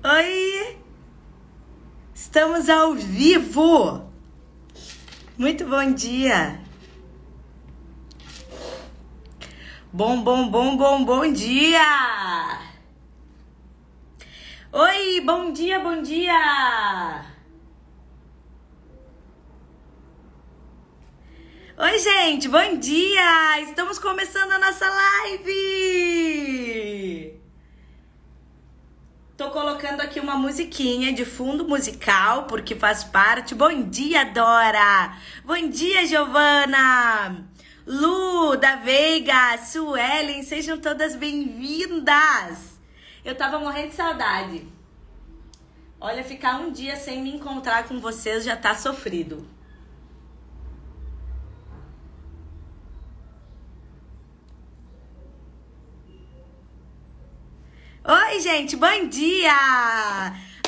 Oi! Estamos ao vivo! Muito bom dia! Bom dia! Oi, bom dia, bom dia! Oi, gente, bom dia! Estamos começando a nossa live! Tô colocando aqui uma musiquinha de fundo musical, porque faz parte. Bom dia, Dora! Bom dia, Giovana! Lu, da Veiga, Suelen, sejam todas bem-vindas! Eu tava morrendo de saudade. Olha, ficar um dia sem me encontrar com vocês já tá sofrido. Oi, gente, bom dia!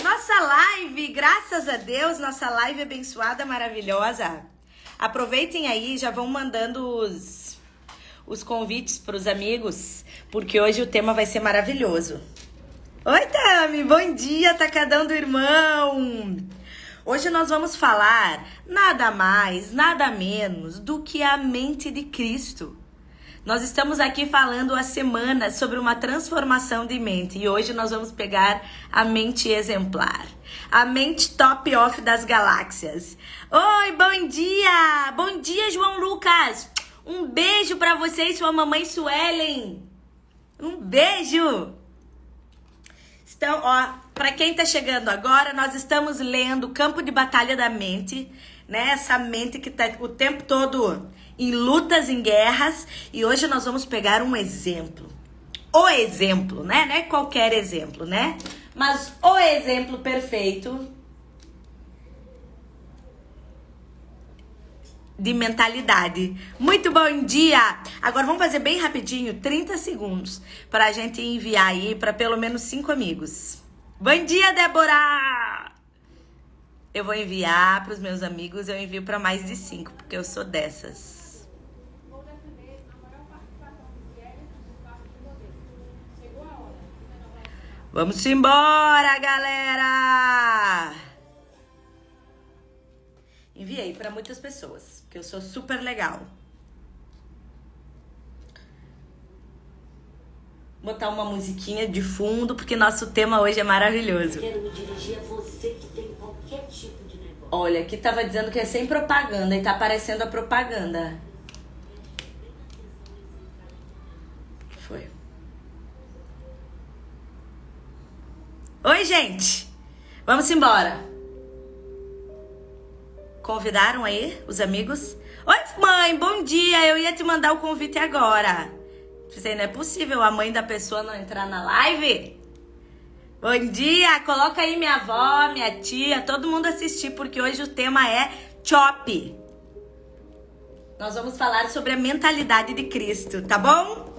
Nossa live, graças a Deus, nossa live abençoada, maravilhosa. Aproveitem aí, já vão mandando os convites para os amigos, porque hoje o tema vai ser maravilhoso. Oi, Tami, bom dia, Tacadão do Irmão! Hoje nós vamos falar nada mais, nada menos do que a mente de Cristo. Nós estamos aqui falando há semanas sobre uma transformação de mente e hoje nós vamos pegar a mente exemplar, a mente top off das galáxias. Oi, bom dia! Bom dia, João Lucas! Um beijo pra você e sua mamãe Suelen! Um beijo! Então, ó, pra quem tá chegando agora, nós estamos lendo Campo de Batalha da Mente, né? Essa mente que tá o tempo todo em lutas, em guerras, e hoje nós vamos pegar um exemplo. O exemplo, né? Não é qualquer exemplo, né? Mas o exemplo perfeito de mentalidade. Muito bom dia! Agora vamos fazer bem rapidinho, 30 segundos, pra gente enviar aí pra pelo menos 5 amigos. Bom dia, Débora! Eu vou enviar pros meus amigos, eu envio pra mais de 5, porque eu sou dessas. Vamos embora, galera! Enviei para muitas pessoas, porque eu sou super legal. Vou botar uma musiquinha de fundo, porque nosso tema hoje é maravilhoso. Quero me dirigir a você que tem qualquer tipo de negócio. Olha, aqui tava dizendo que é sem propaganda e tá aparecendo a propaganda. Foi. Oi, gente! Vamos embora! Convidaram aí os amigos? Oi, mãe, bom dia! Eu ia te mandar o convite agora. Pensei, não é possível a mãe da pessoa não entrar na live? Bom dia! Coloca aí minha avó, minha tia, todo mundo assistir, porque hoje o tema é CHOP. Nós vamos falar sobre a mentalidade de Cristo, tá bom?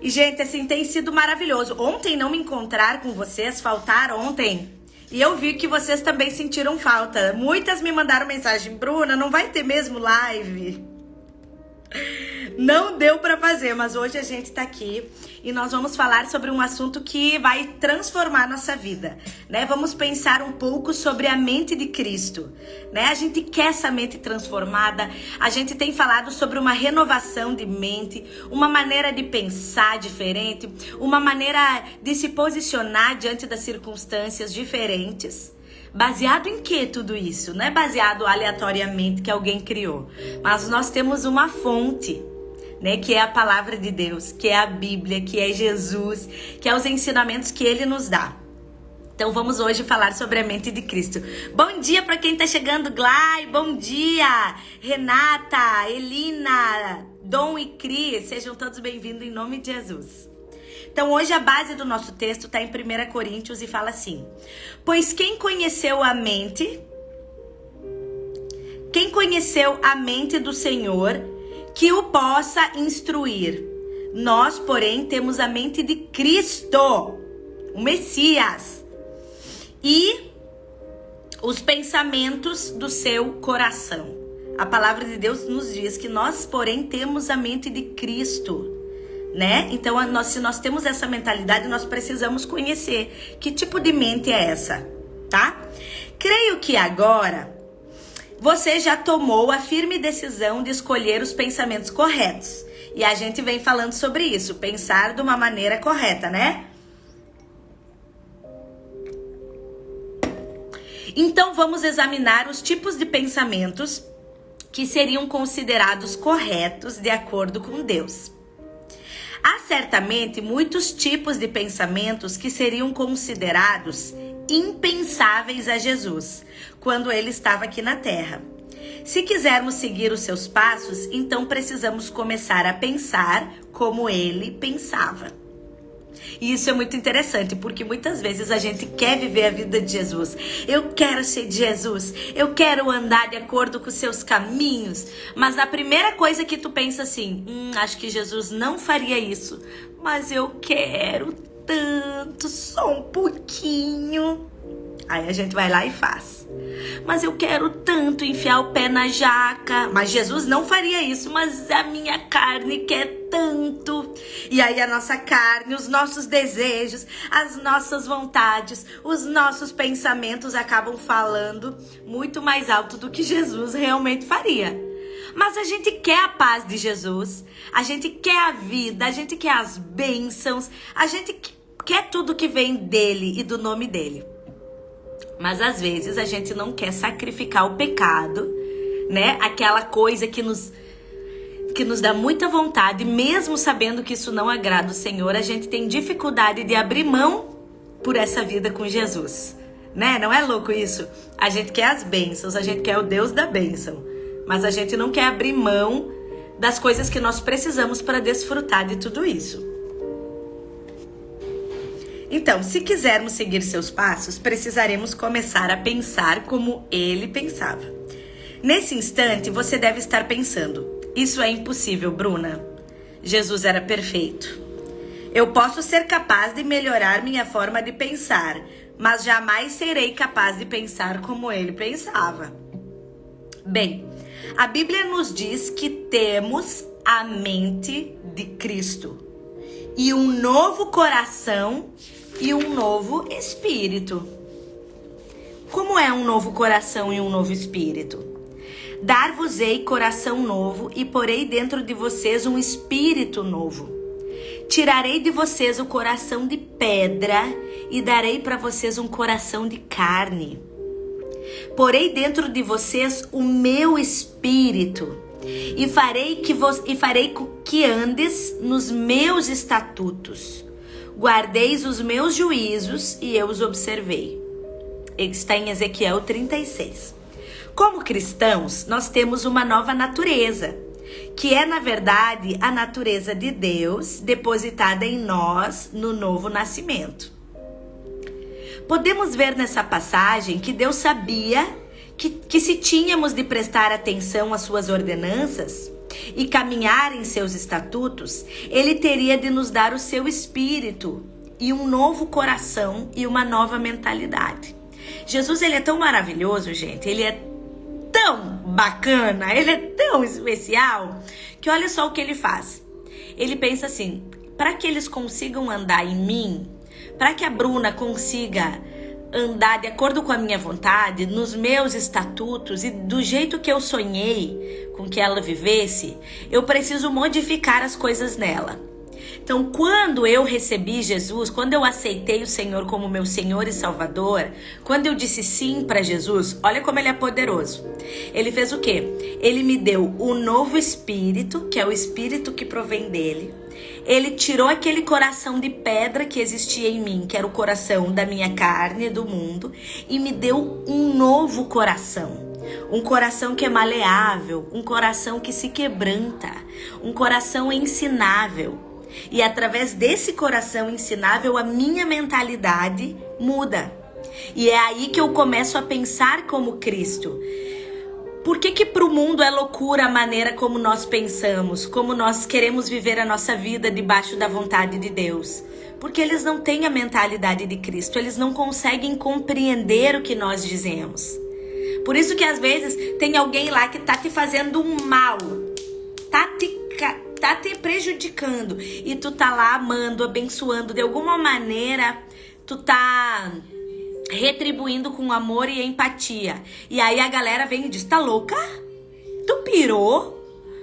E, gente, assim, tem sido maravilhoso. Ontem não me encontrar com vocês, faltar ontem. E eu vi que vocês também sentiram falta. Muitas me mandaram mensagem, Bruna, não vai ter mesmo live? Não deu pra fazer, mas hoje a gente tá aqui e nós vamos falar sobre um assunto que vai transformar nossa vida, né? Vamos pensar um pouco sobre a mente de Cristo, né? A gente quer essa mente transformada, a gente tem falado sobre uma renovação de mente, uma maneira de pensar diferente, uma maneira de se posicionar diante das circunstâncias diferentes. Baseado em que tudo isso? Não é baseado aleatoriamente que alguém criou, mas nós temos uma fonte, né, que é a palavra de Deus, que é a Bíblia, que é Jesus, que é os ensinamentos que Ele nos dá. Então vamos hoje falar sobre a mente de Cristo. Bom dia para quem tá chegando, Glai, bom dia, Renata, Elina, Dom e Cris, sejam todos bem-vindos em nome de Jesus. Então hoje a base do nosso texto está em 1 Coríntios e fala assim: pois quem conheceu a mente do Senhor, que o possa instruir. Nós, porém, temos a mente de Cristo, o Messias, e os pensamentos do seu coração. A palavra de Deus nos diz que nós, porém, temos a mente de Cristo. né? Então, se nós temos essa mentalidade, nós precisamos conhecer que tipo de mente é essa, tá? Creio que agora você já tomou a firme decisão de escolher os pensamentos corretos. E a gente vem falando sobre isso, pensar de uma maneira correta, né? Então, vamos examinar os tipos de pensamentos que seriam considerados corretos de acordo com Deus. Há certamente muitos tipos de pensamentos que seriam considerados impensáveis a Jesus quando ele estava aqui na terra. Se quisermos seguir os seus passos, então precisamos começar a pensar como ele pensava. E isso é muito interessante, porque muitas vezes a gente quer viver a vida de Jesus. Eu quero ser de Jesus, eu quero andar de acordo com os seus caminhos. Mas a primeira coisa que tu pensa assim, acho que Jesus não faria isso, mas eu quero tanto, só um pouquinho. Aí a gente vai lá e faz. Mas eu quero tanto enfiar o pé na jaca. Mas Jesus não faria isso, mas a minha carne quer tanto. E aí a nossa carne, os nossos desejos, as nossas vontades, os nossos pensamentos acabam falando muito mais alto do que Jesus realmente faria. Mas a gente quer a paz de Jesus, a gente quer a vida, a gente quer as bênçãos, a gente quer tudo que vem dele e do nome dele. Mas às vezes a gente não quer sacrificar o pecado, né? Aquela coisa que nos dá muita vontade, mesmo sabendo que isso não agrada o Senhor, a gente tem dificuldade de abrir mão por essa vida com Jesus, né? Não é louco isso? A gente quer as bênçãos, a gente quer o Deus da bênção, mas a gente não quer abrir mão das coisas que nós precisamos para desfrutar de tudo isso. Então, se quisermos seguir seus passos, precisaremos começar a pensar como ele pensava. Nesse instante, você deve estar pensando: isso é impossível, Bruna. Jesus era perfeito. Eu posso ser capaz de melhorar minha forma de pensar, mas jamais serei capaz de pensar como ele pensava. Bem, a Bíblia nos diz que temos a mente de Cristo e um novo coração e um novo espírito. Como é um novo coração e um novo espírito? Dar-vos-ei coração novo e porei dentro de vocês um espírito novo. Tirarei de vocês o coração de pedra e darei para vocês um coração de carne. Porei dentro de vocês o meu espírito e farei que andes nos meus estatutos. Guardeis os meus juízos e eu os observei. Está em Ezequiel 36. Como cristãos, nós temos uma nova natureza, que é, na verdade, a natureza de Deus depositada em nós no novo nascimento. Podemos ver nessa passagem que Deus sabia que se tínhamos de prestar atenção às suas ordenanças e caminhar em seus estatutos, ele teria de nos dar o seu espírito e um novo coração e uma nova mentalidade. Jesus, ele é tão maravilhoso, gente, ele é tão bacana, ele é tão especial, que olha só o que ele faz. Ele pensa assim: para que eles consigam andar em mim, para que a Bruna consiga andar de acordo com a minha vontade, nos meus estatutos e do jeito que eu sonhei com que ela vivesse, eu preciso modificar as coisas nela. Então, quando eu recebi Jesus, quando eu aceitei o Senhor como meu Senhor e Salvador, quando eu disse sim para Jesus, olha como ele é poderoso. Ele fez o quê? Ele me deu o novo espírito, que é o espírito que provém dele. Ele tirou aquele coração de pedra que existia em mim, que era o coração da minha carne, do mundo, e me deu um novo coração. Um coração que é maleável, um coração que se quebranta, um coração ensinável. E através desse coração ensinável, a minha mentalidade muda. E é aí que eu começo a pensar como Cristo. Por que para o mundo é loucura a maneira como nós pensamos, como nós queremos viver a nossa vida debaixo da vontade de Deus? Porque eles não têm a mentalidade de Cristo, eles não conseguem compreender o que nós dizemos. Por isso que às vezes tem alguém lá que tá te fazendo um mal, tá te tá te prejudicando e tu tá lá amando, abençoando, de alguma maneira tu tá retribuindo com amor e empatia. E aí a galera vem e diz: tá louca? Tu pirou?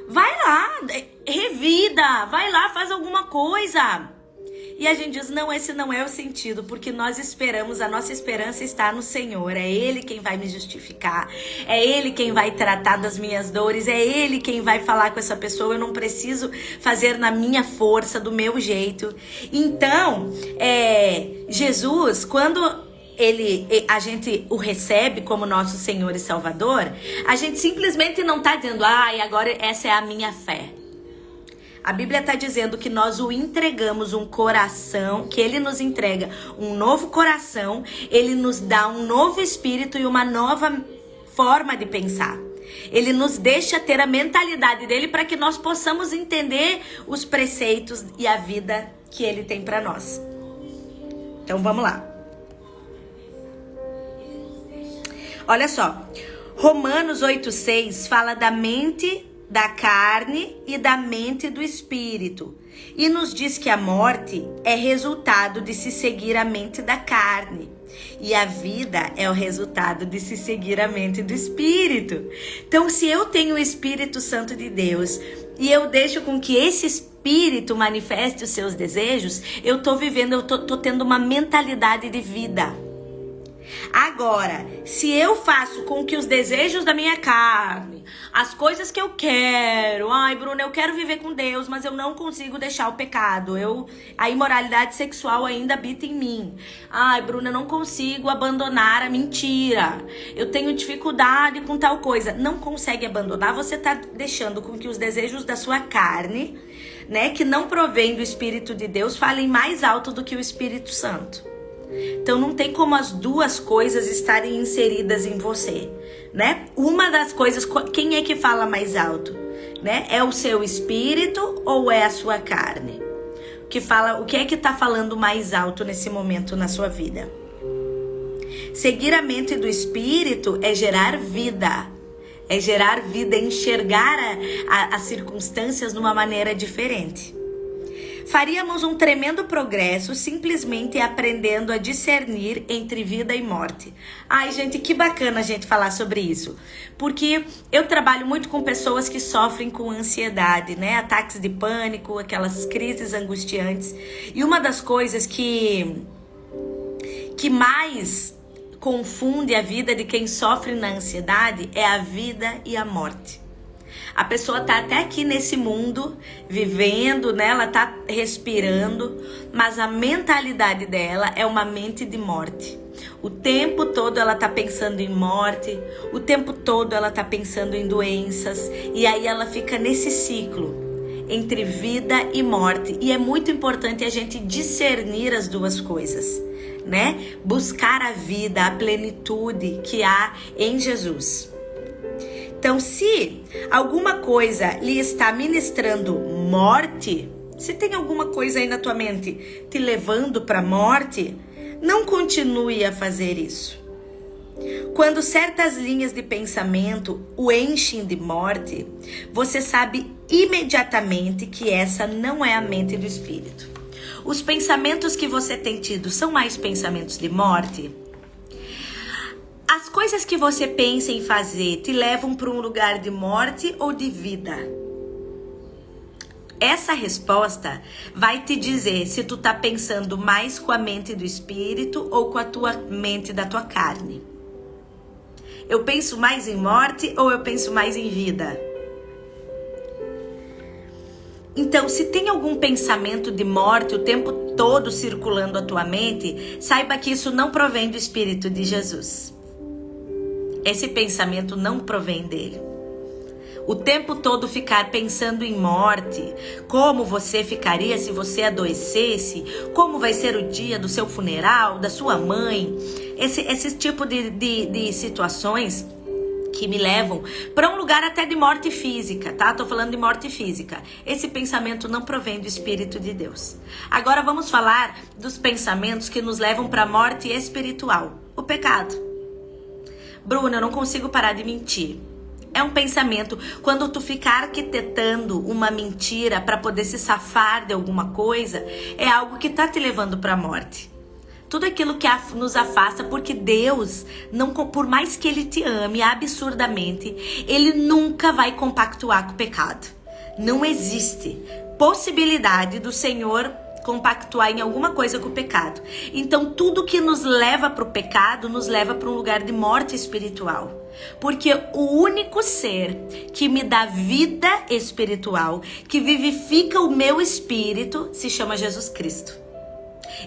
Vai lá, revida, vai lá, faz alguma coisa. E a gente diz: não, esse não é o sentido, porque nós esperamos, a nossa esperança está no Senhor. É Ele quem vai me justificar, é Ele quem vai tratar das minhas dores, é Ele quem vai falar com essa pessoa. Eu não preciso fazer na minha força, do meu jeito. Então, Jesus, quando a gente o recebe como nosso Senhor e Salvador, a gente simplesmente não está dizendo: agora essa é a minha fé. A Bíblia está dizendo que nós o entregamos um coração, que Ele nos entrega um novo coração, Ele nos dá um novo espírito e uma nova forma de pensar. Ele nos deixa ter a mentalidade dele para que nós possamos entender os preceitos e a vida que Ele tem para nós. Então vamos lá. Olha só, Romanos 8,6 fala da mente da carne e da mente do espírito, e nos diz que a morte é resultado de se seguir a mente da carne, e a vida é o resultado de se seguir a mente do espírito. Então, se eu tenho o Espírito Santo de Deus e eu deixo com que esse espírito manifeste os seus desejos, eu tô vivendo, eu tô tendo uma mentalidade de vida. Agora, se eu faço com que os desejos da minha carne, as coisas que eu quero, Bruna, eu quero viver com Deus, mas eu não consigo deixar o pecado, a imoralidade sexual ainda habita em mim. Bruna, eu não consigo abandonar a mentira, eu tenho dificuldade com tal coisa. Não consegue abandonar, você está deixando com que os desejos da sua carne, né, que não provém do Espírito de Deus, falem mais alto do que o Espírito Santo. Então não tem como as duas coisas estarem inseridas em você, né? Uma das coisas, quem é que fala mais alto, né? É o seu espírito ou é a sua carne? O que é que tá falando mais alto nesse momento na sua vida? Seguir a mente do espírito é gerar vida. É gerar vida, enxergar as circunstâncias de uma maneira diferente. Faríamos um tremendo progresso simplesmente aprendendo a discernir entre vida e morte. Gente, que bacana a gente falar sobre isso. Porque eu trabalho muito com pessoas que sofrem com ansiedade, né? Ataques de pânico, aquelas crises angustiantes. E uma das coisas que mais confunde a vida de quem sofre na ansiedade é a vida e a morte. A pessoa tá até aqui nesse mundo, vivendo, né? Ela tá respirando, mas a mentalidade dela é uma mente de morte. O tempo todo ela tá pensando em morte, o tempo todo ela tá pensando em doenças, e aí ela fica nesse ciclo entre vida e morte. E é muito importante a gente discernir as duas coisas, né? Buscar a vida, a plenitude que há em Jesus. Então, se alguma coisa lhe está ministrando morte, se tem alguma coisa aí na tua mente te levando para a morte, não continue a fazer isso. Quando certas linhas de pensamento o enchem de morte, você sabe imediatamente que essa não é a mente do espírito. Os pensamentos que você tem tido são mais pensamentos de morte? As coisas que você pensa em fazer te levam para um lugar de morte ou de vida? Essa resposta vai te dizer se tu tá pensando mais com a mente do espírito ou com a tua mente da tua carne. Eu penso mais em morte ou eu penso mais em vida? Então, se tem algum pensamento de morte o tempo todo circulando a tua mente, saiba que isso não provém do Espírito de Jesus. Esse pensamento não provém dele. O tempo todo ficar pensando em morte, como você ficaria se você adoecesse, como vai ser o dia do seu funeral, da sua mãe, esse tipo de situações que me levam para um lugar até de morte física, tá? Tô falando de morte física. Esse pensamento não provém do Espírito de Deus. Agora vamos falar dos pensamentos que nos levam para a morte espiritual. O pecado. Bruna, eu não consigo parar de mentir. É um pensamento. Quando tu ficar arquitetando uma mentira para poder se safar de alguma coisa, é algo que tá te levando para a morte. Tudo aquilo que nos afasta, porque Deus, não, por mais que Ele te ame absurdamente, Ele nunca vai compactuar com o pecado. Não existe possibilidade do Senhor compactuar em alguma coisa com o pecado. Então, tudo que nos leva para o pecado, nos leva para um lugar de morte espiritual. Porque o único ser que me dá vida espiritual, que vivifica o meu espírito, se chama Jesus Cristo.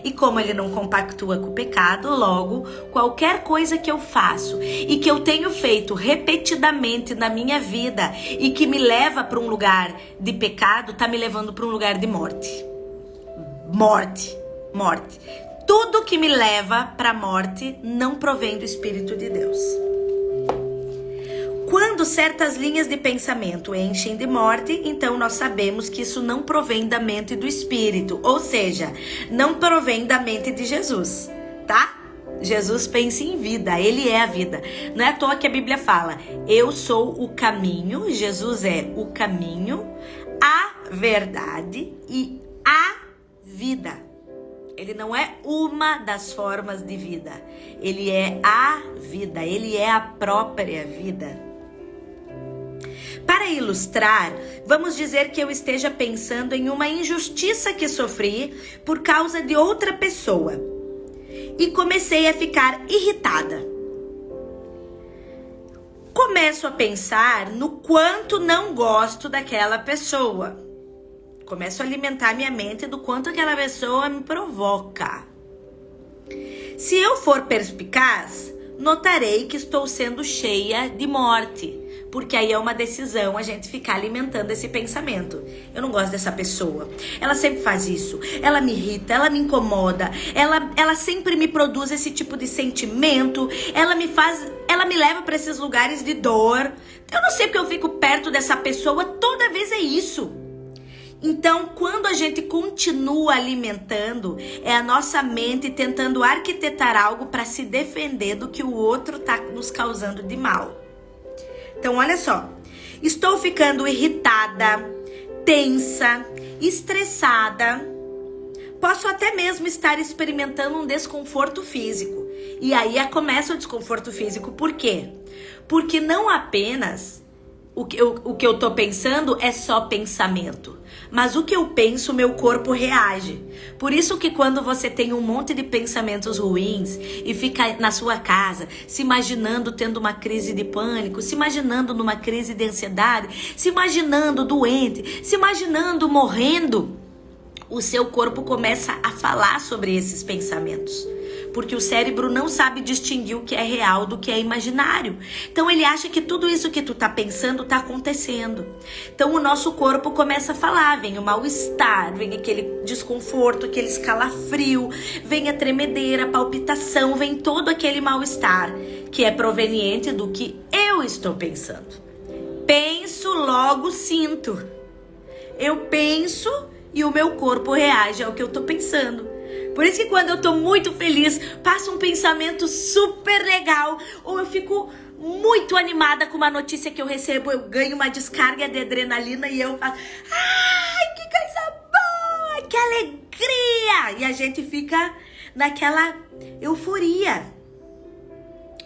E como ele não compactua com o pecado, logo, qualquer coisa que eu faço e que eu tenho feito repetidamente na minha vida e que me leva para um lugar de pecado, tá me levando para um lugar de morte. Morte. Tudo que me leva para a morte não provém do Espírito de Deus. Quando certas linhas de pensamento enchem de morte, então nós sabemos que isso não provém da mente do Espírito, ou seja, não provém da mente de Jesus, tá? Jesus pensa em vida, Ele é a vida. Não é à toa que a Bíblia fala, eu sou o caminho, Jesus é o caminho, a verdade e a vida. Ele não é uma das formas de vida, Ele é a vida, Ele é a própria vida. Para ilustrar, vamos dizer que eu esteja pensando em uma injustiça que sofri por causa de outra pessoa e comecei a ficar irritada. Começo a pensar no quanto não gosto daquela pessoa. Começo a alimentar minha mente do quanto aquela pessoa me provoca. Se eu for perspicaz, notarei que estou sendo cheia de morte. Porque aí é uma decisão a gente ficar alimentando esse pensamento. Eu não gosto dessa pessoa. Ela sempre faz isso. Ela me irrita, ela me incomoda. Ela sempre me produz esse tipo de sentimento. Ela me leva para esses lugares de dor. Eu não sei porque eu fico perto dessa pessoa. Toda vez é isso. Então, quando a gente continua alimentando, é a nossa mente tentando arquitetar algo para se defender do que o outro está nos causando de mal. Então, olha só, estou ficando irritada, tensa, estressada. Posso até mesmo estar experimentando um desconforto físico. E aí começa o desconforto físico. Por quê? Porque não apenas o que eu tô pensando é só pensamento. Mas o que eu penso, o meu corpo reage. Por isso que quando você tem um monte de pensamentos ruins e fica na sua casa, se imaginando tendo uma crise de pânico, se imaginando numa crise de ansiedade, se imaginando doente, se imaginando morrendo, o seu corpo começa a falar sobre esses pensamentos. Porque o cérebro não sabe distinguir o que é real do que é imaginário. Então ele acha que tudo isso que tu tá pensando tá acontecendo. Então o nosso corpo começa a falar, vem o mal-estar, vem aquele desconforto, aquele escalafrio, vem a tremedeira, a palpitação, vem todo aquele mal-estar que é proveniente do que eu estou pensando. Penso, logo sinto. Eu penso e o meu corpo reage ao que eu tô pensando. Por isso que quando eu tô muito feliz, passa um pensamento super legal, ou eu fico muito animada com uma notícia que eu recebo, eu ganho uma descarga de adrenalina e eu faço, ai, que coisa boa, que alegria! E a gente fica naquela euforia.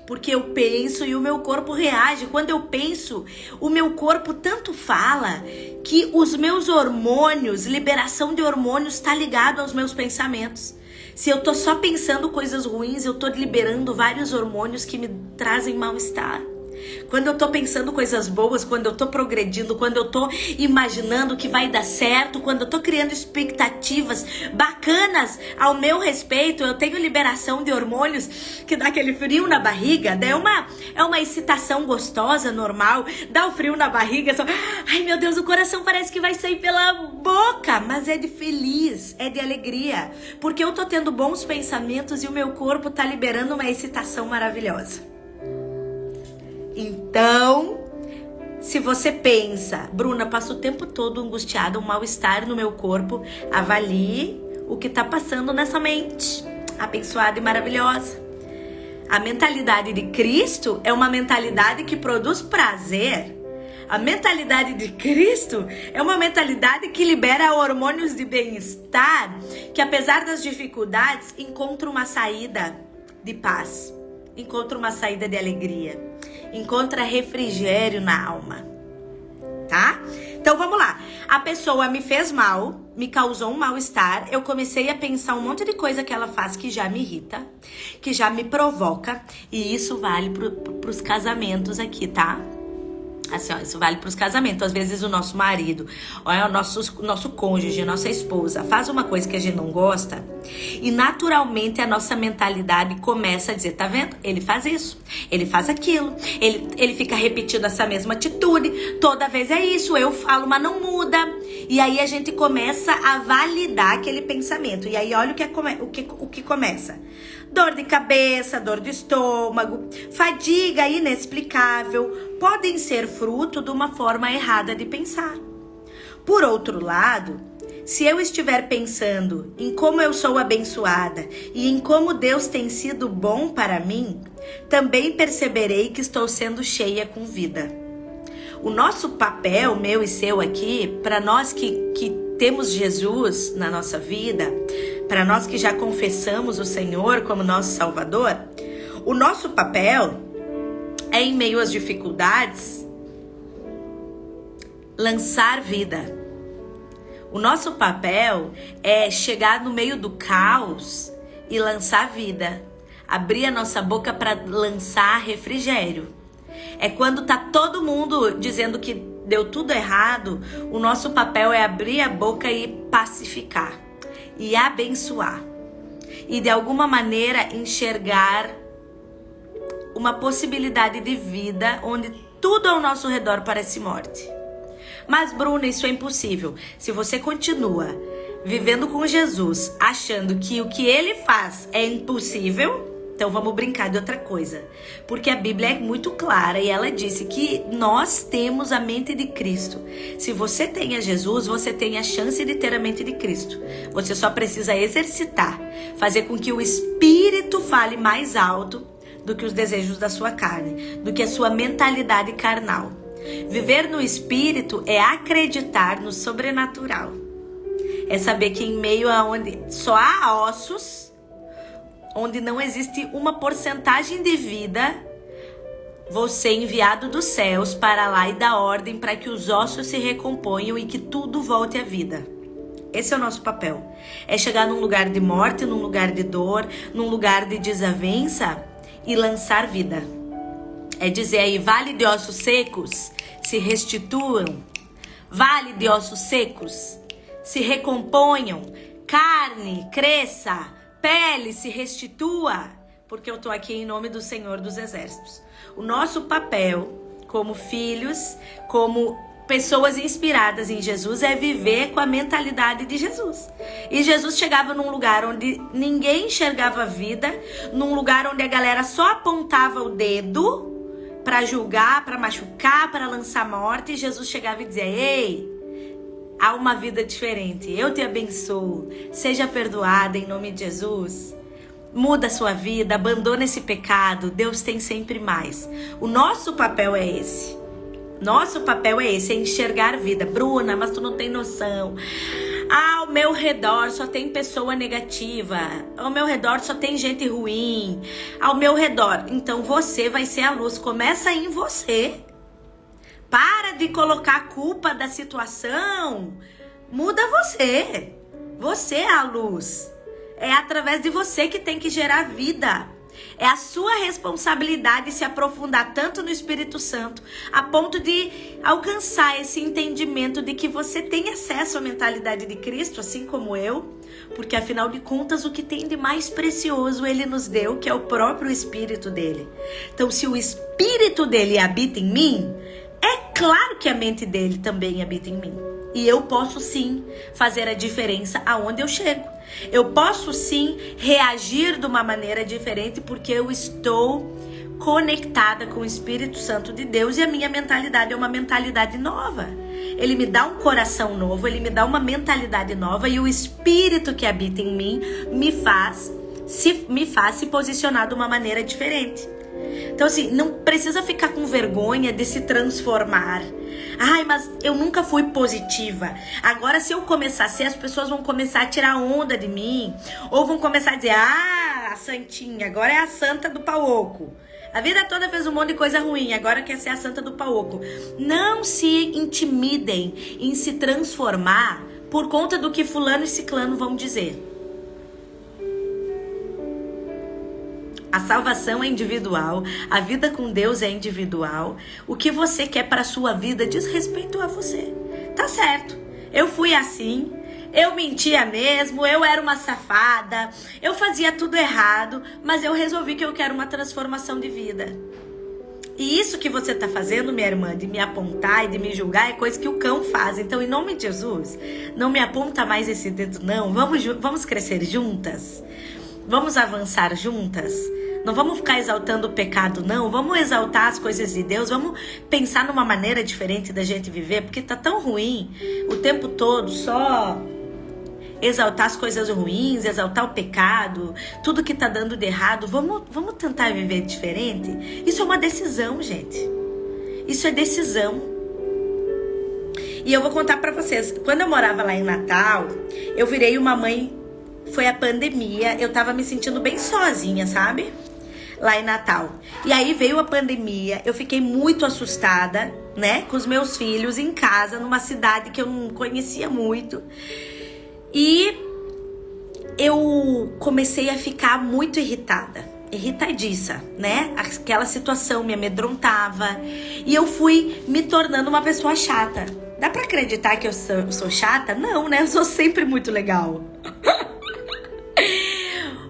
Porque eu penso e o meu corpo reage. Quando eu penso, o meu corpo tanto fala que os meus hormônios, liberação de hormônios está ligado aos meus pensamentos. Se eu tô só pensando coisas ruins, eu tô liberando vários hormônios que me trazem mal-estar. Quando eu tô pensando coisas boas, quando eu tô progredindo, quando eu tô imaginando que vai dar certo, quando eu tô criando expectativas bacanas ao meu respeito, eu tenho liberação de hormônios que dá aquele frio na barriga, é uma excitação gostosa, normal, dá o frio na barriga, só, ai meu Deus, o coração parece que vai sair pela boca, mas é de feliz, é de alegria, porque eu tô tendo bons pensamentos e o meu corpo tá liberando uma excitação maravilhosa. Então, se você pensa, Bruna, passo o tempo todo angustiada, um mal-estar no meu corpo, avalie o que está passando nessa mente, abençoada e maravilhosa. A mentalidade de Cristo é uma mentalidade que produz prazer. A mentalidade de Cristo é uma mentalidade que libera hormônios de bem-estar, que apesar das dificuldades, encontra uma saída de paz, encontra uma saída de alegria, encontra refrigério na alma, tá? Então vamos lá. A pessoa me fez mal, me causou um mal-estar, eu comecei a pensar um monte de coisa que ela faz que já me irrita, que já me provoca, e isso vale pros casamentos aqui, tá? Assim, ó, isso vale para os casamentos. Às vezes o nosso marido, ó, o nosso cônjuge, a nossa esposa faz uma coisa que a gente não gosta e naturalmente a nossa mentalidade começa a dizer, tá vendo? Ele faz isso, ele faz aquilo, ele fica repetindo essa mesma atitude, toda vez é isso, eu falo, mas não muda. E aí a gente começa a validar aquele pensamento. E aí olha o que começa. Dor de cabeça, dor de estômago, fadiga inexplicável, podem ser fruto de uma forma errada de pensar. Por outro lado, se eu estiver pensando em como eu sou abençoada e em como Deus tem sido bom para mim, também perceberei que estou sendo cheia com vida. O nosso papel, meu e seu aqui, para nós que temos Jesus na nossa vida, para nós que já confessamos o Senhor como nosso Salvador, o nosso papel é, em meio às dificuldades, lançar vida. O nosso papel é chegar no meio do caos e lançar vida. Abrir a nossa boca para lançar refrigério. É quando tá todo mundo dizendo que deu tudo errado, o nosso papel é abrir a boca e pacificar. E abençoar. E de alguma maneira enxergar uma possibilidade de vida onde tudo ao nosso redor parece morte. Mas, Bruna, isso é impossível. Se você continua vivendo com Jesus, achando que o que ele faz é impossível, então vamos brincar de outra coisa. Porque a Bíblia é muito clara e ela disse que nós temos a mente de Cristo. Se você tem a Jesus, você tem a chance de ter a mente de Cristo. Você só precisa exercitar, fazer com que o Espírito fale mais alto do que os desejos da sua carne, do que a sua mentalidade carnal. Viver no Espírito é acreditar no sobrenatural. É saber que em meio a onde só há ossos, onde não existe uma porcentagem de vida, você enviado dos céus para lá e dar ordem para que os ossos se recomponham e que tudo volte à vida. Esse é o nosso papel. É chegar num lugar de morte, num lugar de dor, num lugar de desavença e lançar vida. É dizer aí, vale de ossos secos, se restituam. Vale de ossos secos, se recomponham. Carne, cresça. Pele, se restitua, porque eu tô aqui em nome do Senhor dos Exércitos. O nosso papel, como filhos, como pessoas inspiradas em Jesus, é viver com a mentalidade de Jesus. E Jesus chegava num lugar onde ninguém enxergava vida, num lugar onde a galera só apontava o dedo para julgar, para machucar, para lançar morte. E Jesus chegava e dizia, ei, há uma vida diferente, eu te abençoo, seja perdoada em nome de Jesus, muda a sua vida, abandona esse pecado, Deus tem sempre mais. O nosso papel é esse, é enxergar vida. Bruna, mas tu não tem noção, ao meu redor só tem pessoa negativa, ao meu redor só tem gente ruim, ao meu redor, então você vai ser a luz, começa em você. Para de colocar a culpa da situação. Muda você. Você é a luz. É através de você que tem que gerar vida. É a sua responsabilidade se aprofundar tanto no Espírito Santo, a ponto de alcançar esse entendimento de que você tem acesso à mentalidade de Cristo, assim como eu, porque afinal de contas o que tem de mais precioso Ele nos deu, que é o próprio Espírito dele. Então, se o Espírito dele habita em mim, é claro que a mente dele também habita em mim. E eu posso sim fazer a diferença aonde eu chego. Eu posso sim reagir de uma maneira diferente porque eu estou conectada com o Espírito Santo de Deus e a minha mentalidade é uma mentalidade nova. Ele me dá um coração novo, ele me dá uma mentalidade nova e o Espírito que habita em mim me faz me faz se posicionar de uma maneira diferente. Então assim, não precisa ficar com vergonha de se transformar. Ai, mas eu nunca fui positiva. Agora se eu começar a ser, as pessoas vão começar a tirar onda de mim. Ou vão começar a dizer, a santinha, agora é a santa do pau oco. A vida toda fez um monte de coisa ruim, agora quer ser a santa do pau oco. Não se intimidem em se transformar por conta do que fulano e ciclano vão dizer. A salvação é individual, a vida com Deus é individual. O que você quer para a sua vida diz respeito a você. Tá certo, eu fui assim, eu mentia mesmo, eu era uma safada, eu fazia tudo errado, mas eu resolvi que eu quero uma transformação de vida. E isso que você tá fazendo, minha irmã, de me apontar e de me julgar, é coisa que o cão faz. Então, em nome de Jesus, não me aponta mais esse dedo, não. Vamos crescer juntas? Vamos avançar juntas? Não vamos ficar exaltando o pecado, não. Vamos exaltar as coisas de Deus. Vamos pensar numa maneira diferente da gente viver, porque tá tão ruim o tempo todo só exaltar as coisas ruins, exaltar o pecado, tudo que tá dando de errado. Vamos tentar viver diferente? Isso é uma decisão, gente. Isso é decisão. E eu vou contar pra vocês. Quando eu morava lá em Natal, eu virei uma mãe. Foi a pandemia. Eu tava me sentindo bem sozinha, sabe? Lá em Natal. E aí veio a pandemia. Eu fiquei muito assustada, né? Com os meus filhos em casa, numa cidade que eu não conhecia muito. E eu comecei a ficar muito irritadiça, né? Aquela situação me amedrontava. E eu fui me tornando uma pessoa chata. Dá pra acreditar que eu sou chata? Não, né? Eu sou sempre muito legal.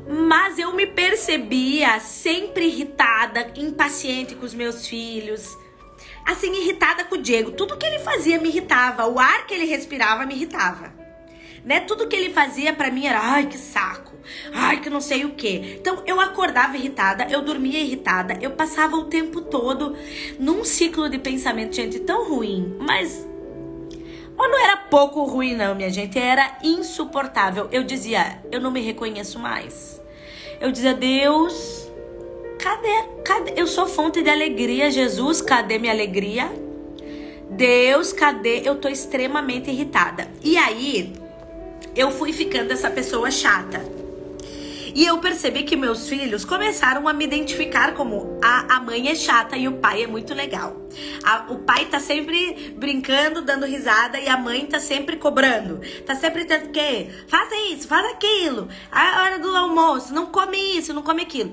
Mas eu me percebia sempre irritada, impaciente com os meus filhos. Assim, irritada com o Diego. Tudo que ele fazia me irritava. O ar que ele respirava me irritava. Né? Tudo que ele fazia pra mim era, ai, que saco. Ai, que não sei o quê. Então, eu acordava irritada, eu dormia irritada. Eu passava o tempo todo num ciclo de pensamento, gente, tão ruim. Mas não era pouco ruim, não, minha gente. Era insuportável. Eu dizia, eu não me reconheço mais. Eu dizia, Deus, cadê? Eu sou fonte de alegria, Jesus, cadê minha alegria? Deus, cadê? Eu tô extremamente irritada. E aí, eu fui ficando essa pessoa chata. E eu percebi que meus filhos começaram a me identificar como a mãe é chata e o pai é muito legal. O pai tá sempre brincando, dando risada, e a mãe tá sempre cobrando. Tá sempre dizendo que faça isso, faz aquilo. A hora do almoço, não come isso, não come aquilo.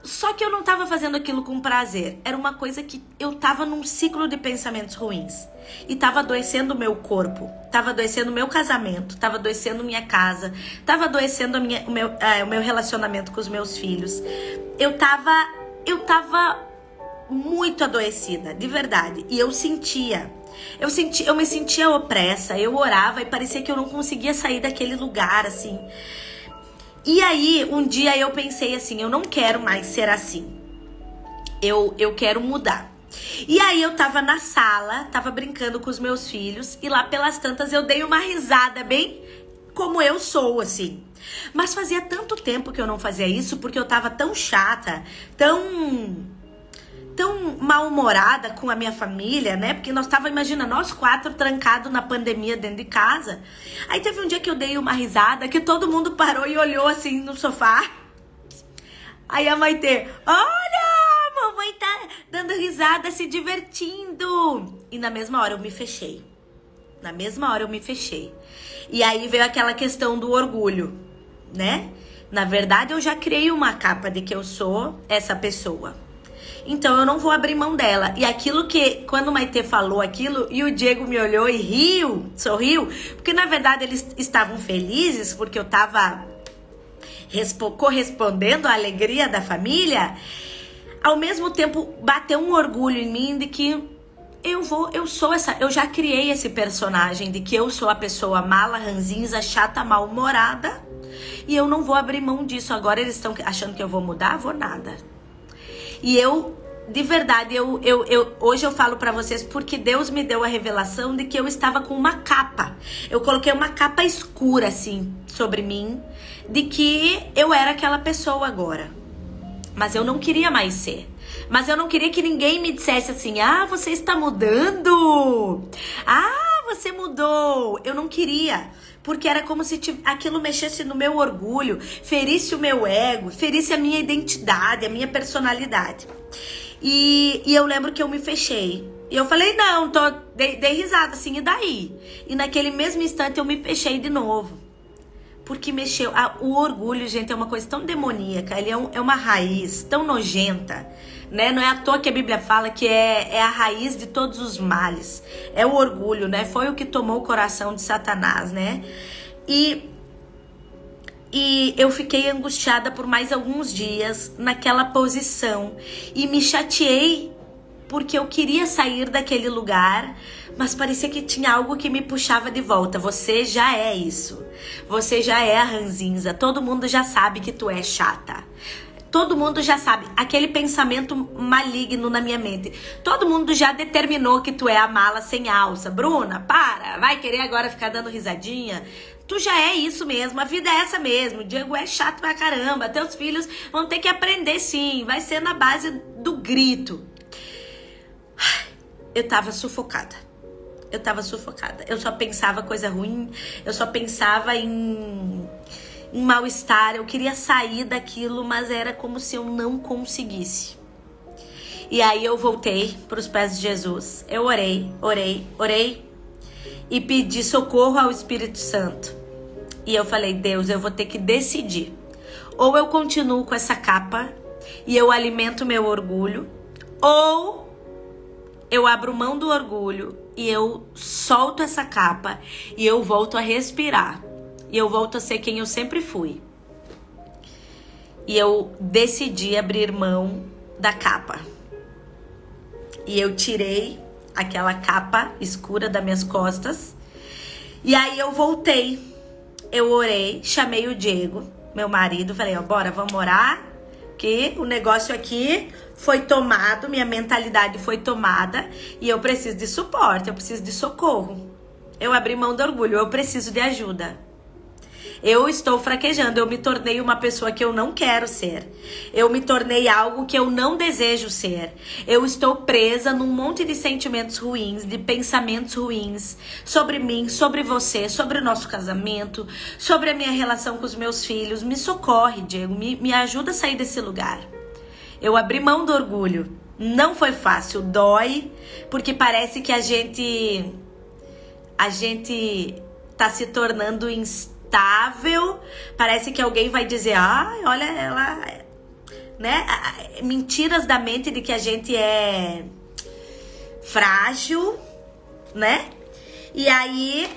Só que eu não tava fazendo aquilo com prazer. Era uma coisa que eu tava num ciclo de pensamentos ruins. E tava adoecendo o meu corpo. Tava adoecendo o meu casamento. Tava adoecendo minha casa. Tava adoecendo o meu relacionamento com os meus filhos. Eu tava muito adoecida, de verdade. E eu me sentia opressa. Eu orava e parecia que eu não conseguia sair daquele lugar, assim. E aí, um dia eu pensei assim, eu não quero mais ser assim. Eu quero mudar. E aí eu tava na sala, tava brincando com os meus filhos, e lá pelas tantas eu dei uma risada bem como eu sou, assim. Mas fazia tanto tempo que eu não fazia isso, porque eu tava tão chata, tão mal-humorada com a minha família, né? Porque nós tava, imagina, nós 4 trancados na pandemia dentro de casa. Aí teve um dia que eu dei uma risada, que todo mundo parou e olhou assim no sofá. Aí a Maitê, olha, a mamãe tá dando risada, se divertindo. E na mesma hora eu me fechei. E aí veio aquela questão do orgulho, né? Na verdade, eu já criei uma capa de que eu sou essa pessoa. Então eu não vou abrir mão dela. E aquilo que, quando o Maitê falou aquilo, e o Diego me olhou e sorriu, porque na verdade eles estavam felizes, porque eu tava correspondendo à alegria da família. Ao mesmo tempo, bateu um orgulho em mim de que eu já criei esse personagem de que eu sou a pessoa mala, ranzinza, chata, mal-humorada, e eu não vou abrir mão disso. Agora eles estão achando que eu vou mudar? Vou nada. E eu de verdade, hoje eu falo pra vocês porque Deus me deu a revelação de que eu estava com uma capa. Eu coloquei uma capa escura, assim, sobre mim, de que eu era aquela pessoa agora. Mas eu não queria mais ser. Mas eu não queria que ninguém me dissesse assim, ah, você está mudando. Ah, você mudou. Eu não queria. Porque era como se aquilo mexesse no meu orgulho, ferisse o meu ego, ferisse a minha identidade, a minha personalidade. E eu lembro que eu me fechei. E eu falei, não, dei risada assim, e daí? E naquele mesmo instante eu me fechei de novo. Porque mexeu. O orgulho, gente, é uma coisa tão demoníaca. Ele é uma raiz tão nojenta, né? Não é à toa que a Bíblia fala que é a raiz de todos os males. É o orgulho, né? Foi o que tomou o coração de Satanás, né? E eu fiquei angustiada por mais alguns dias naquela posição. E me chateei porque eu queria sair daquele lugar, mas parecia que tinha algo que me puxava de volta. Você já é isso. Você já é a ranzinza. Todo mundo já sabe que tu é chata. Todo mundo já sabe. Aquele pensamento maligno na minha mente. Todo mundo já determinou que tu é a mala sem alça. Bruna, para. Vai querer agora ficar dando risadinha? Tu já é isso mesmo. A vida é essa mesmo. O Diego é chato pra caramba. Teus filhos vão ter que aprender sim. Vai ser na base do grito. Eu tava sufocada. Eu só pensava coisa ruim. Eu só pensava em mal-estar. Eu queria sair daquilo, mas era como se eu não conseguisse. E aí eu voltei para os pés de Jesus. Eu orei e pedi socorro ao Espírito Santo. E eu falei, Deus, eu vou ter que decidir. Ou eu continuo com essa capa e eu alimento meu orgulho, ou eu abro mão do orgulho e eu solto essa capa e eu volto a respirar. E eu volto a ser quem eu sempre fui. E eu decidi abrir mão da capa. E eu tirei aquela capa escura das minhas costas. E aí eu voltei. Eu orei, chamei o Diego, meu marido, falei, ó, bora, vamos orar. Que o negócio aqui foi tomado, minha mentalidade foi tomada e eu preciso de suporte, eu preciso de socorro. Eu abri mão do orgulho, eu preciso de ajuda. Eu estou fraquejando, eu me tornei uma pessoa que eu não quero ser. Eu me tornei algo que eu não desejo ser. Eu estou presa num monte de sentimentos ruins, de pensamentos ruins sobre mim, sobre você, sobre o nosso casamento, sobre a minha relação com os meus filhos. Me socorre, Diego, me ajuda a sair desse lugar. Eu abri mão do orgulho. Não foi fácil, dói, porque parece que a gente tá se tornando instável. Parece que alguém vai dizer, olha ela, né? Mentiras da mente de que a gente é frágil, né? E aí,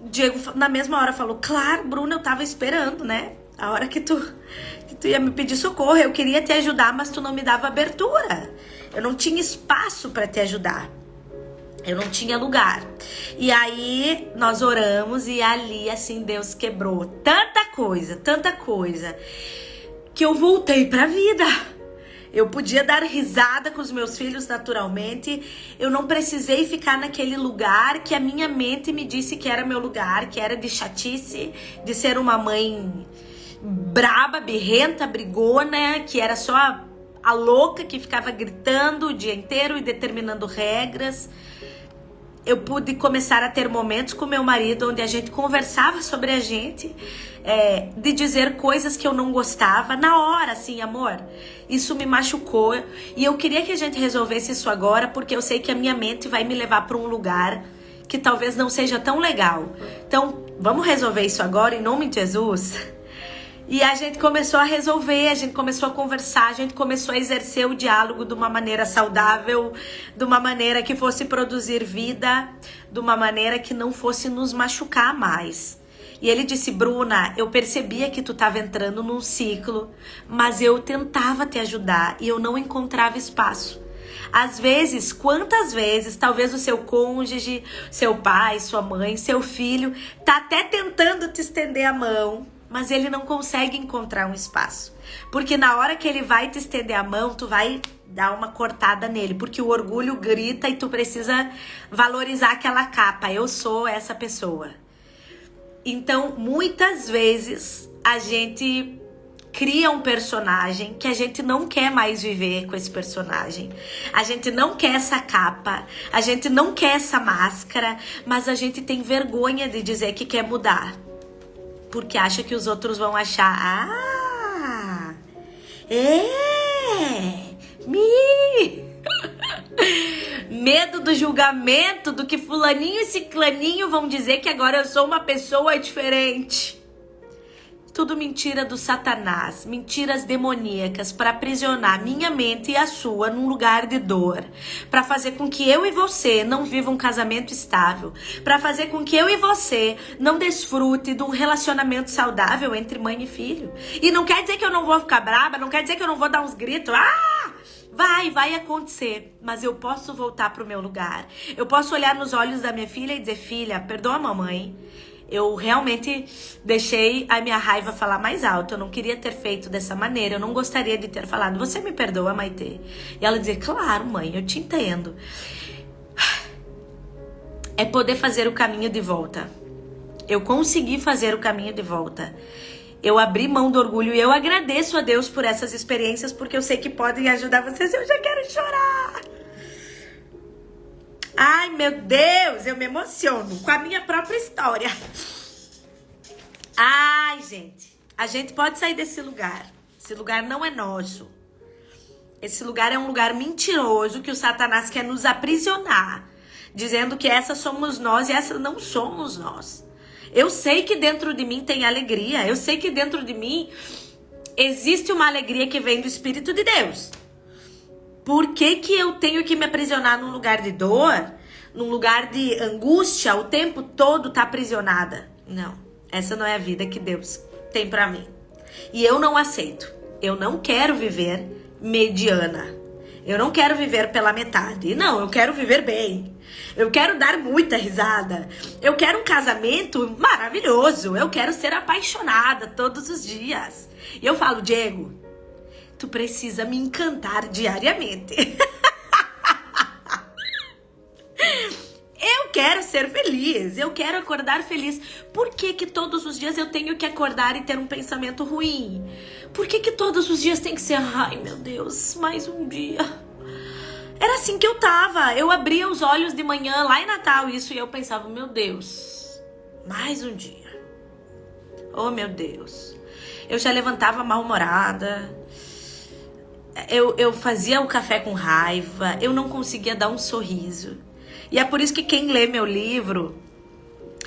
Diego, na mesma hora, falou, claro, Bruna, eu tava esperando, né? A hora que tu ia me pedir socorro, eu queria te ajudar, mas tu não me dava abertura. Eu não tinha espaço para te ajudar. Eu não tinha lugar. E aí, nós oramos e ali, assim, Deus quebrou tanta coisa, que eu voltei pra vida. Eu podia dar risada com os meus filhos naturalmente. Eu não precisei ficar naquele lugar que a minha mente me disse que era meu lugar, que era de chatice, de ser uma mãe braba, birrenta, brigona, que era só a louca que ficava gritando o dia inteiro e determinando regras. Eu pude começar a ter momentos com meu marido onde a gente conversava sobre a gente, de dizer coisas que eu não gostava na hora, assim, amor. Isso me machucou e eu queria que a gente resolvesse isso agora, porque eu sei que a minha mente vai me levar para um lugar que talvez não seja tão legal. Então, vamos resolver isso agora em nome de Jesus? E a gente começou a resolver, a gente começou a conversar, a gente começou a exercer o diálogo de uma maneira saudável, de uma maneira que fosse produzir vida, de uma maneira que não fosse nos machucar mais. E ele disse, Bruna, eu percebia que tu estava entrando num ciclo, mas eu tentava te ajudar e eu não encontrava espaço. Às vezes, quantas vezes, talvez o seu cônjuge, seu pai, sua mãe, seu filho, tá até tentando te estender a mão, mas ele não consegue encontrar um espaço. Porque na hora que ele vai te estender a mão, tu vai dar uma cortada nele, porque o orgulho grita e tu precisa valorizar aquela capa. Eu sou essa pessoa. Então, muitas vezes, a gente cria um personagem que a gente não quer mais viver com esse personagem. A gente não quer essa capa, a gente não quer essa máscara, mas a gente tem vergonha de dizer que quer mudar. Porque acha que os outros vão achar, medo do julgamento, do que fulaninho e ciclaninho vão dizer que agora eu sou uma pessoa diferente. Tudo mentira do Satanás, mentiras demoníacas para aprisionar minha mente e a sua num lugar de dor, para fazer com que eu e você não vivam um casamento estável, para fazer com que eu e você não desfrute de um relacionamento saudável entre mãe e filho. E não quer dizer que eu não vou ficar braba, não quer dizer que eu não vou dar uns gritos, vai acontecer, mas eu posso voltar pro meu lugar. Eu posso olhar nos olhos da minha filha e dizer, filha, perdoa a mamãe. Eu realmente deixei a minha raiva falar mais alto. Eu não queria ter feito dessa maneira. Eu não gostaria de ter falado. Você me perdoa, Maitê? E ela dizia, claro, mãe, eu te entendo. É poder fazer o caminho de volta. Eu consegui fazer o caminho de volta. Eu abri mão do orgulho e eu agradeço a Deus por essas experiências, porque eu sei que podem ajudar vocês. Eu já quero chorar. Ai, meu Deus, eu me emociono com a minha própria história. Ai, gente, a gente pode sair desse lugar. Esse lugar não é nosso. Esse lugar é um lugar mentiroso que o Satanás quer nos aprisionar, dizendo que essa somos nós e essa não somos nós. Eu sei que dentro de mim tem alegria. Eu sei que dentro de mim existe uma alegria que vem do Espírito de Deus. Por que que eu tenho que me aprisionar num lugar de dor, num lugar de angústia, o tempo todo tá aprisionada? Não, essa não é a vida que Deus tem pra mim. E eu não aceito. Eu não quero viver mediana. Eu não quero viver pela metade. Não, eu quero viver bem. Eu quero dar muita risada. Eu quero um casamento maravilhoso. Eu quero ser apaixonada todos os dias. E eu falo, Diego, tu precisa me encantar diariamente. Eu quero ser feliz, eu quero acordar feliz. Por que que todos os dias eu tenho que acordar e ter um pensamento ruim? Por que que todos os dias tem que ser, ai meu Deus, mais um dia? Era assim que eu tava. Eu abria os olhos de manhã, lá em Natal, isso, e eu pensava, meu Deus, mais um dia. Oh meu Deus. Eu já levantava mal-humorada. Eu fazia o café com raiva, eu não conseguia dar um sorriso. E é por isso que quem lê meu livro,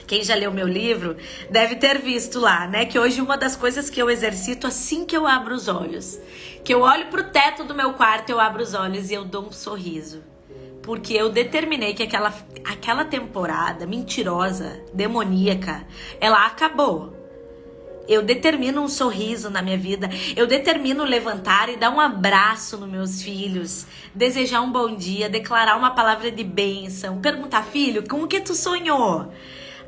quem já leu meu livro, deve ter visto lá, né? Que hoje uma das coisas que eu exercito assim que eu abro os olhos, que eu olho pro teto do meu quarto, eu abro os olhos e eu dou um sorriso. Porque eu determinei que aquela temporada mentirosa, demoníaca, ela acabou. Eu determino um sorriso na minha vida. Eu determino levantar e dar um abraço nos meus filhos. Desejar um bom dia, declarar uma palavra de bênção. Perguntar, filho, como que tu sonhou?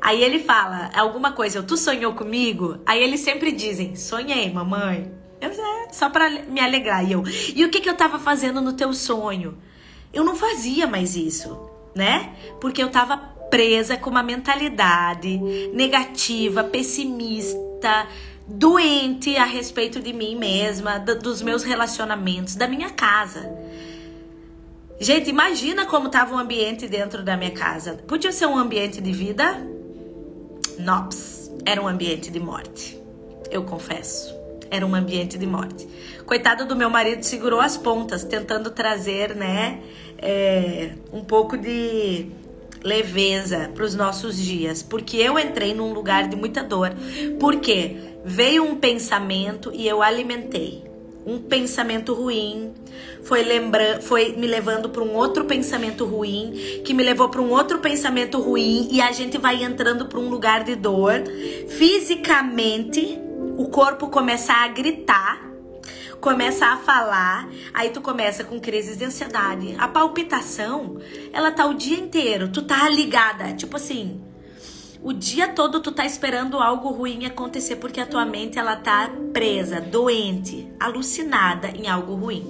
Aí ele fala alguma coisa, tu sonhou comigo? Aí eles sempre dizem, sonhei, mamãe. Eu só pra me alegrar. E o que eu tava fazendo no teu sonho? Eu não fazia mais isso, né? Porque eu tava presa com uma mentalidade negativa, pessimista, doente a respeito de mim mesma, dos meus relacionamentos, da minha casa. Gente, imagina como estava o ambiente dentro da minha casa. Podia ser um ambiente de vida? Nops, era um ambiente de morte. Eu confesso, era um ambiente de morte. Coitado do meu marido, segurou as pontas, tentando trazer, né, um pouco de leveza para os nossos dias, porque eu entrei num lugar de muita dor. Porque veio um pensamento e eu alimentei. Um pensamento ruim foi me levando para um outro pensamento ruim, que me levou para um outro pensamento ruim, e a gente vai entrando para um lugar de dor. Fisicamente, o corpo começa a gritar, começa a falar, aí tu começa com crises de ansiedade. A palpitação, ela tá o dia inteiro, tu tá ligada, tipo assim, O dia todo tu tá esperando algo ruim acontecer porque a tua mente ela tá presa, doente, alucinada em algo ruim.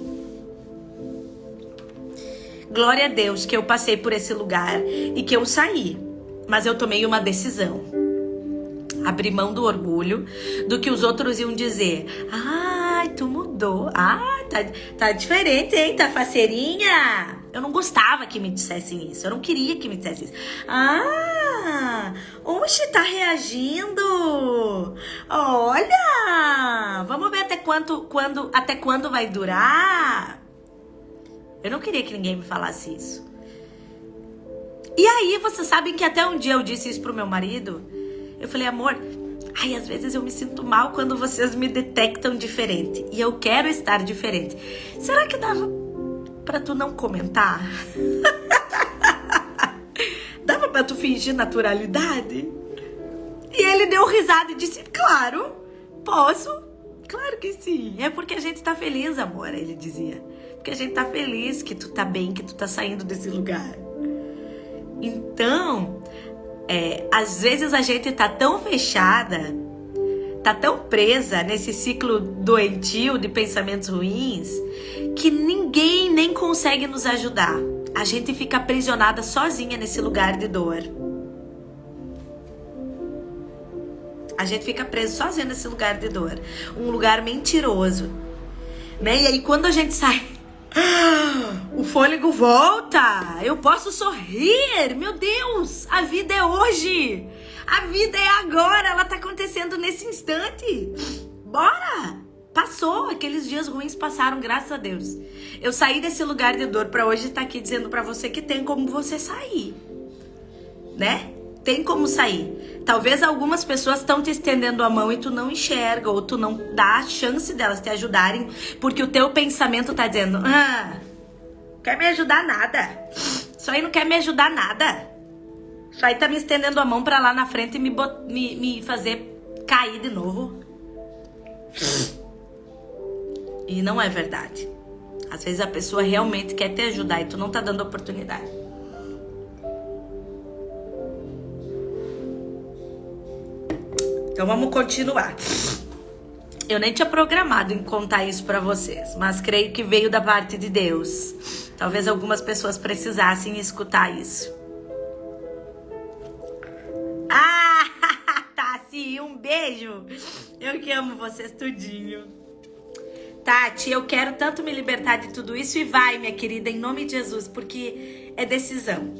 Glória a Deus que eu passei por esse lugar e que eu saí, mas eu tomei uma decisão. Abri mão do orgulho, do que os outros iam dizer. Ai, tu mudou. Ah, tá diferente, hein? Tá faceirinha. Eu não gostava que me dissessem isso. Eu não queria que me dissessem isso. Ah, oxe, tá reagindo. Olha, vamos ver até quando vai durar. Eu não queria que ninguém me falasse isso. E aí, vocês sabem que até um dia eu disse isso pro meu marido. Eu falei, amor, às vezes eu me sinto mal quando vocês me detectam diferente. E eu quero estar diferente. Será que dava pra tu não comentar? Dava pra tu fingir naturalidade? E ele deu risada e disse, claro, posso. Claro que sim. É porque a gente tá feliz, amor, ele dizia. Porque a gente tá feliz que tu tá bem, que tu tá saindo desse lugar. Então, às vezes a gente tá tão fechada, tá tão presa nesse ciclo doentio de pensamentos ruins, que ninguém nem consegue nos ajudar. A gente fica aprisionada sozinha nesse lugar de dor. A gente fica preso sozinha nesse lugar de dor. Um lugar mentiroso. Né? E aí quando a gente sai, o fôlego volta. Eu posso sorrir. Meu Deus, a vida é hoje. A vida é agora. Ela tá acontecendo nesse instante. Bora. Passou. Aqueles dias ruins passaram, graças a Deus. Eu saí desse lugar de dor pra hoje estar aqui dizendo pra você que tem como você sair. Né? Tem como sair. Talvez algumas pessoas estão te estendendo a mão e tu não enxerga, ou tu não dá a chance delas te ajudarem, porque o teu pensamento tá dizendo, quer me ajudar nada. Isso aí não quer me ajudar nada. Isso aí tá me estendendo a mão pra lá na frente e me fazer cair de novo. E não é verdade. Às vezes a pessoa realmente quer te ajudar e tu não tá dando oportunidade. Então vamos continuar. Eu nem tinha programado em contar isso pra vocês, mas creio que veio da parte de Deus. Talvez algumas pessoas precisassem escutar isso. Tati, um beijo. Eu que amo vocês tudinho. Tati, eu quero tanto me libertar de tudo isso e vai, minha querida, em nome de Jesus, porque é decisão.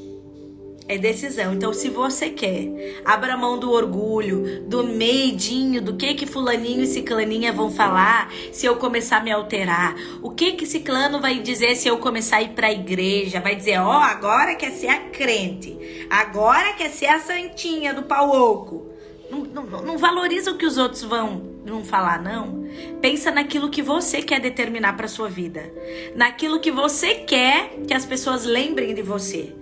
É decisão. Então, se você quer, abra mão do orgulho, do medinho, do que fulaninho e ciclaninha vão falar se eu começar a me alterar. O que ciclano vai dizer se eu começar a ir pra igreja? Vai dizer, agora quer ser a crente. Agora quer ser a santinha do pau oco. Não valoriza o que os outros vão falar, não. Pensa naquilo que você quer determinar pra sua vida. Naquilo que você quer que as pessoas lembrem de você.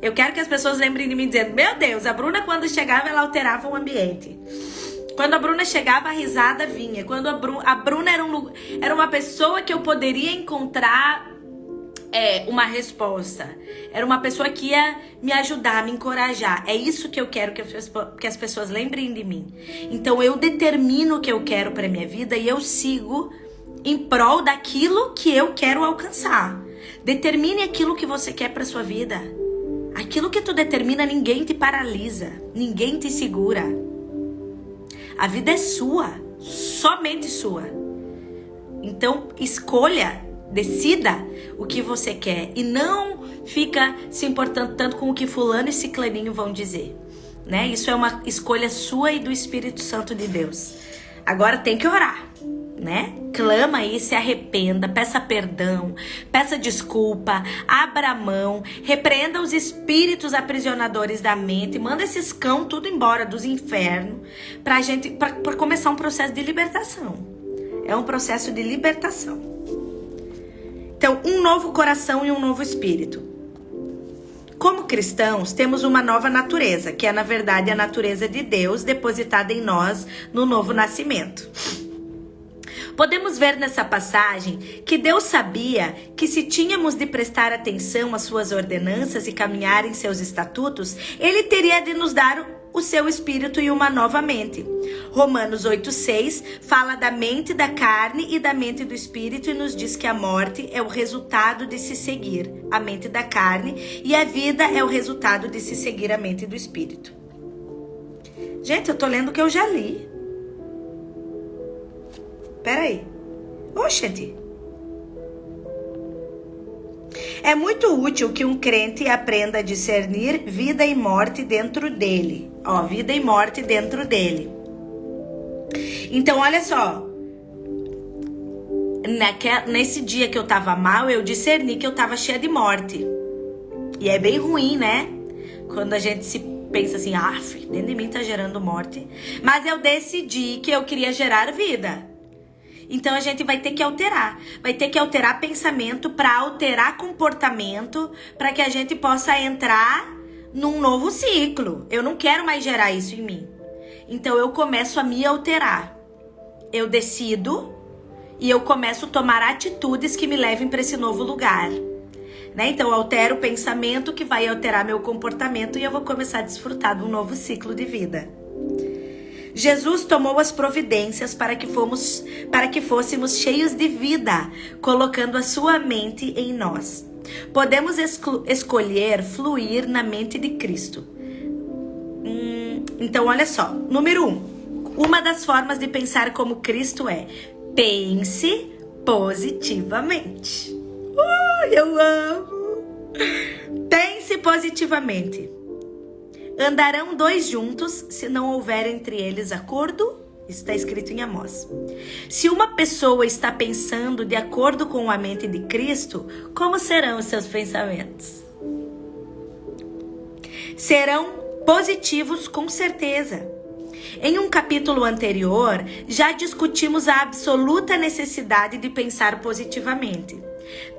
Eu quero que as pessoas lembrem de mim dizendo, meu Deus, a Bruna quando chegava, ela alterava o ambiente. Quando a Bruna chegava, a risada vinha. Quando a Bruna era uma pessoa que eu poderia encontrar uma resposta. Era uma pessoa que ia me ajudar, me encorajar. É isso que eu quero que as pessoas lembrem de mim. Então eu determino o que eu quero para minha vida e eu sigo em prol daquilo que eu quero alcançar. Determine aquilo que você quer para sua vida. Aquilo que tu determina, ninguém te paralisa, ninguém te segura. A vida é sua, somente sua. Então, escolha, decida o que você quer e não fica se importando tanto com o que fulano e ciclaninho vão dizer, né? Isso é uma escolha sua e do Espírito Santo de Deus. Agora tem que orar, né? Clama aí, se arrependa, peça perdão, peça desculpa, abra a mão, repreenda os espíritos aprisionadores da mente, manda esses cão tudo embora dos infernos para começar um processo de libertação. É um processo de libertação. Então, um novo coração e um novo espírito. Como cristãos, temos uma nova natureza, que é na verdade a natureza de Deus depositada em nós no novo nascimento. Podemos ver nessa passagem que Deus sabia que se tínhamos de prestar atenção às suas ordenanças e caminhar em seus estatutos, Ele teria de nos dar o seu espírito e uma nova mente. Romanos 8:6 fala da mente da carne e da mente do espírito e nos diz que a morte é o resultado de se seguir a mente da carne e a vida é o resultado de se seguir a mente do espírito. Gente, eu tô lendo o que eu já li. Peraí. Oxente. É muito útil que um crente aprenda a discernir vida e morte dentro dele. Ó, vida e morte dentro dele. Então, olha só. Nesse dia que eu tava mal, eu discerni que eu tava cheia de morte. E é bem ruim, né? Quando a gente se pensa assim, dentro de mim tá gerando morte. Mas eu decidi que eu queria gerar vida. Então a gente vai ter que alterar pensamento para alterar comportamento, para que a gente possa entrar num novo ciclo. Eu não quero mais gerar isso em mim. Então eu começo a me alterar. Eu decido e eu começo a tomar atitudes que me levem para esse novo lugar. Né? Então eu altero o pensamento que vai alterar meu comportamento e eu vou começar a desfrutar de um novo ciclo de vida. Jesus tomou as providências para que fôssemos cheios de vida, colocando a sua mente em nós. Podemos escolher fluir na mente de Cristo. Então, olha só. Número 1. Uma das formas de pensar como Cristo é: pense positivamente. Eu amo! Pense positivamente. Andarão dois juntos se não houver entre eles acordo? Isso está escrito em Amós. Se uma pessoa está pensando de acordo com a mente de Cristo, como serão os seus pensamentos? Serão positivos, com certeza. Em um capítulo anterior, já discutimos a absoluta necessidade de pensar positivamente.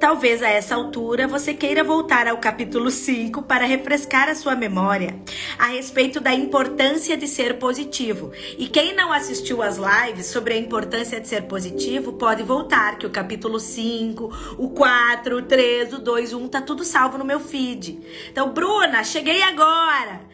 Talvez a essa altura você queira voltar ao capítulo 5 para refrescar a sua memória a respeito da importância de ser positivo. E quem não assistiu às lives sobre a importância de ser positivo, pode voltar, que o capítulo 5, o 4, o 3, o 2, o 1, tá tudo salvo no meu feed. Então, Bruna, cheguei agora!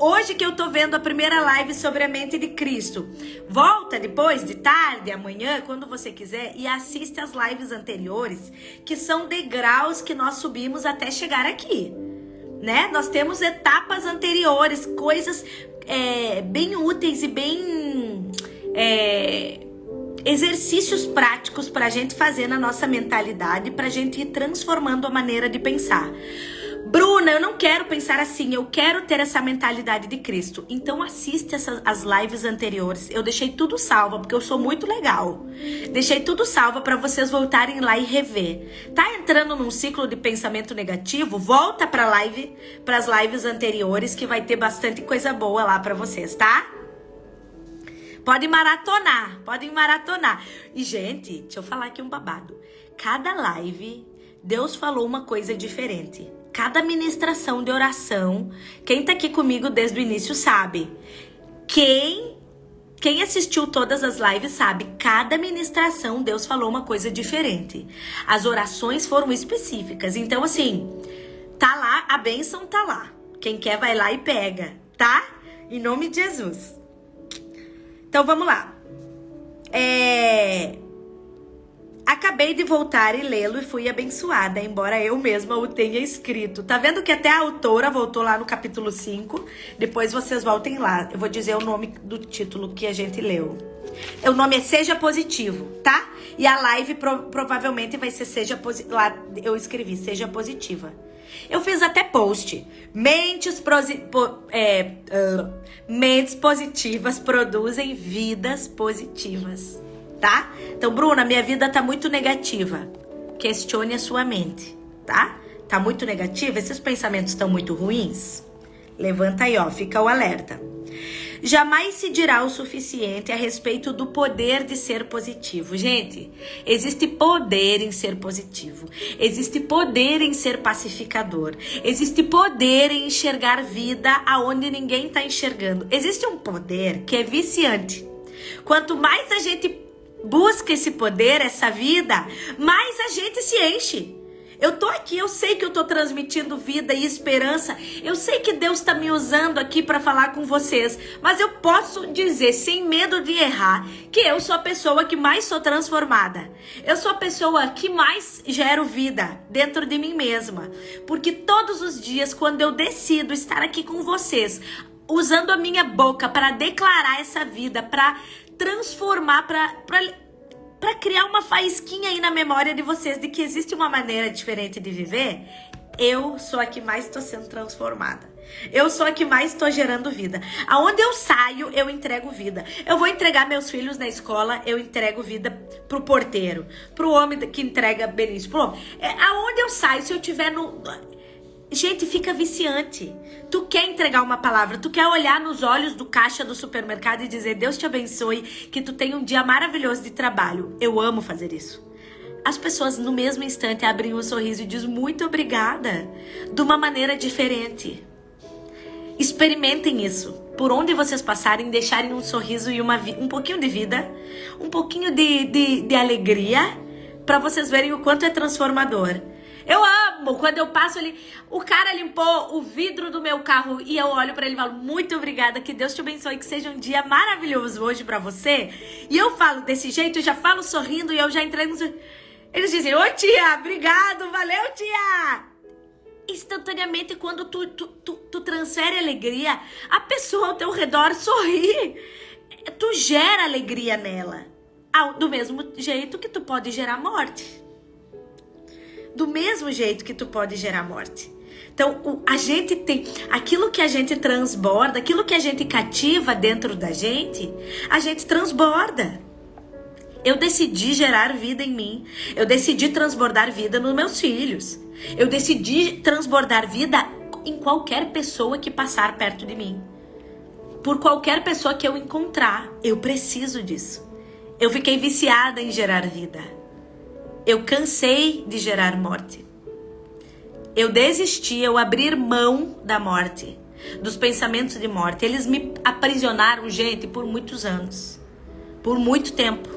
Hoje que eu tô vendo a primeira live sobre a mente de Cristo. Volta depois, de tarde, amanhã, quando você quiser, e assiste as lives anteriores, que são degraus que nós subimos até chegar aqui, né? Nós temos etapas anteriores, coisas bem úteis e bem exercícios práticos pra gente fazer na nossa mentalidade, pra gente ir transformando a maneira de pensar. Bruna, eu não quero pensar assim, eu quero ter essa mentalidade de Cristo. Então assiste as lives anteriores. Eu deixei tudo salvo, porque eu sou muito legal. Deixei tudo salvo para vocês voltarem lá e rever. Tá entrando num ciclo de pensamento negativo? Volta para as lives anteriores, que vai ter bastante coisa boa lá para vocês, tá? Podem maratonar. E, gente, deixa eu falar aqui um babado. Cada live, Deus falou uma coisa diferente. Cada ministração de oração, quem tá aqui comigo desde o início sabe. Quem assistiu todas as lives sabe, cada ministração Deus falou uma coisa diferente. As orações foram específicas. Então, assim, tá lá, a bênção tá lá. Quem quer vai lá e pega, tá? Em nome de Jesus. Então, vamos lá. Acabei de voltar e lê-lo e fui abençoada, embora eu mesma o tenha escrito. Tá vendo que até a autora voltou lá no capítulo 5? Depois vocês voltem lá. Eu vou dizer o nome do título que a gente leu. O nome é Seja Positivo, tá? E a live provavelmente vai ser lá eu escrevi Seja Positiva. Eu fiz até post. Mentes positivas produzem vidas positivas. Tá? Então, Bruna, minha vida tá muito negativa. Questione a sua mente, tá? Tá muito negativa? Esses pensamentos estão muito ruins? Levanta aí, ó, fica o alerta. Jamais se dirá o suficiente a respeito do poder de ser positivo. Gente, existe poder em ser positivo. Existe poder em ser pacificador. Existe poder em enxergar vida aonde ninguém tá enxergando. Existe um poder que é viciante. Quanto mais a gente busca esse poder, essa vida, mais a gente se enche. Eu tô aqui, eu sei que eu tô transmitindo vida e esperança. Eu sei que Deus tá me usando aqui para falar com vocês. Mas eu posso dizer, sem medo de errar, que eu sou a pessoa que mais sou transformada. Eu sou a pessoa que mais gero vida dentro de mim mesma. Porque todos os dias, quando eu decido estar aqui com vocês, usando a minha boca para declarar essa vida, para transformar, para criar uma faísquinha aí na memória de vocês de que existe uma maneira diferente de viver, eu sou a que mais estou sendo transformada. Eu sou a que mais estou gerando vida. Aonde eu saio, eu entrego vida. Eu vou entregar meus filhos na escola, eu entrego vida pro porteiro, pro homem que entrega beliche. Aonde eu saio, se eu tiver no... Gente, fica viciante. Tu quer entregar uma palavra, tu quer olhar nos olhos do caixa do supermercado e dizer: Deus te abençoe, que tu tenha um dia maravilhoso de trabalho. Eu amo fazer isso. As pessoas no mesmo instante abrem um sorriso e dizem muito obrigada, de uma maneira diferente. Experimentem isso. Por onde vocês passarem, deixarem um sorriso e um pouquinho de vida, um pouquinho de alegria, para vocês verem o quanto é transformador. Eu amo quando eu passo ali, o cara limpou o vidro do meu carro e eu olho pra ele e falo: muito obrigada, que Deus te abençoe, que seja um dia maravilhoso hoje pra você. E eu falo desse jeito, eu já falo sorrindo e eu já entrego. Eles dizem: ô tia, obrigado, valeu tia. Instantaneamente, quando tu transfere alegria, a pessoa ao teu redor sorri. Tu gera alegria nela. Do mesmo jeito que tu pode gerar morte. Do mesmo jeito que tu pode gerar morte. Então, a gente tem... Aquilo que a gente transborda, aquilo que a gente cativa dentro da gente, a gente transborda. Eu decidi gerar vida em mim. Eu decidi transbordar vida nos meus filhos. Eu decidi transbordar vida em qualquer pessoa que passar perto de mim. Por qualquer pessoa que eu encontrar. Eu preciso disso. Eu fiquei viciada em gerar vida. Eu cansei de gerar morte. Eu desisti, eu abri mão da morte, dos pensamentos de morte. Eles me aprisionaram, gente, por muitos anos. Por muito tempo.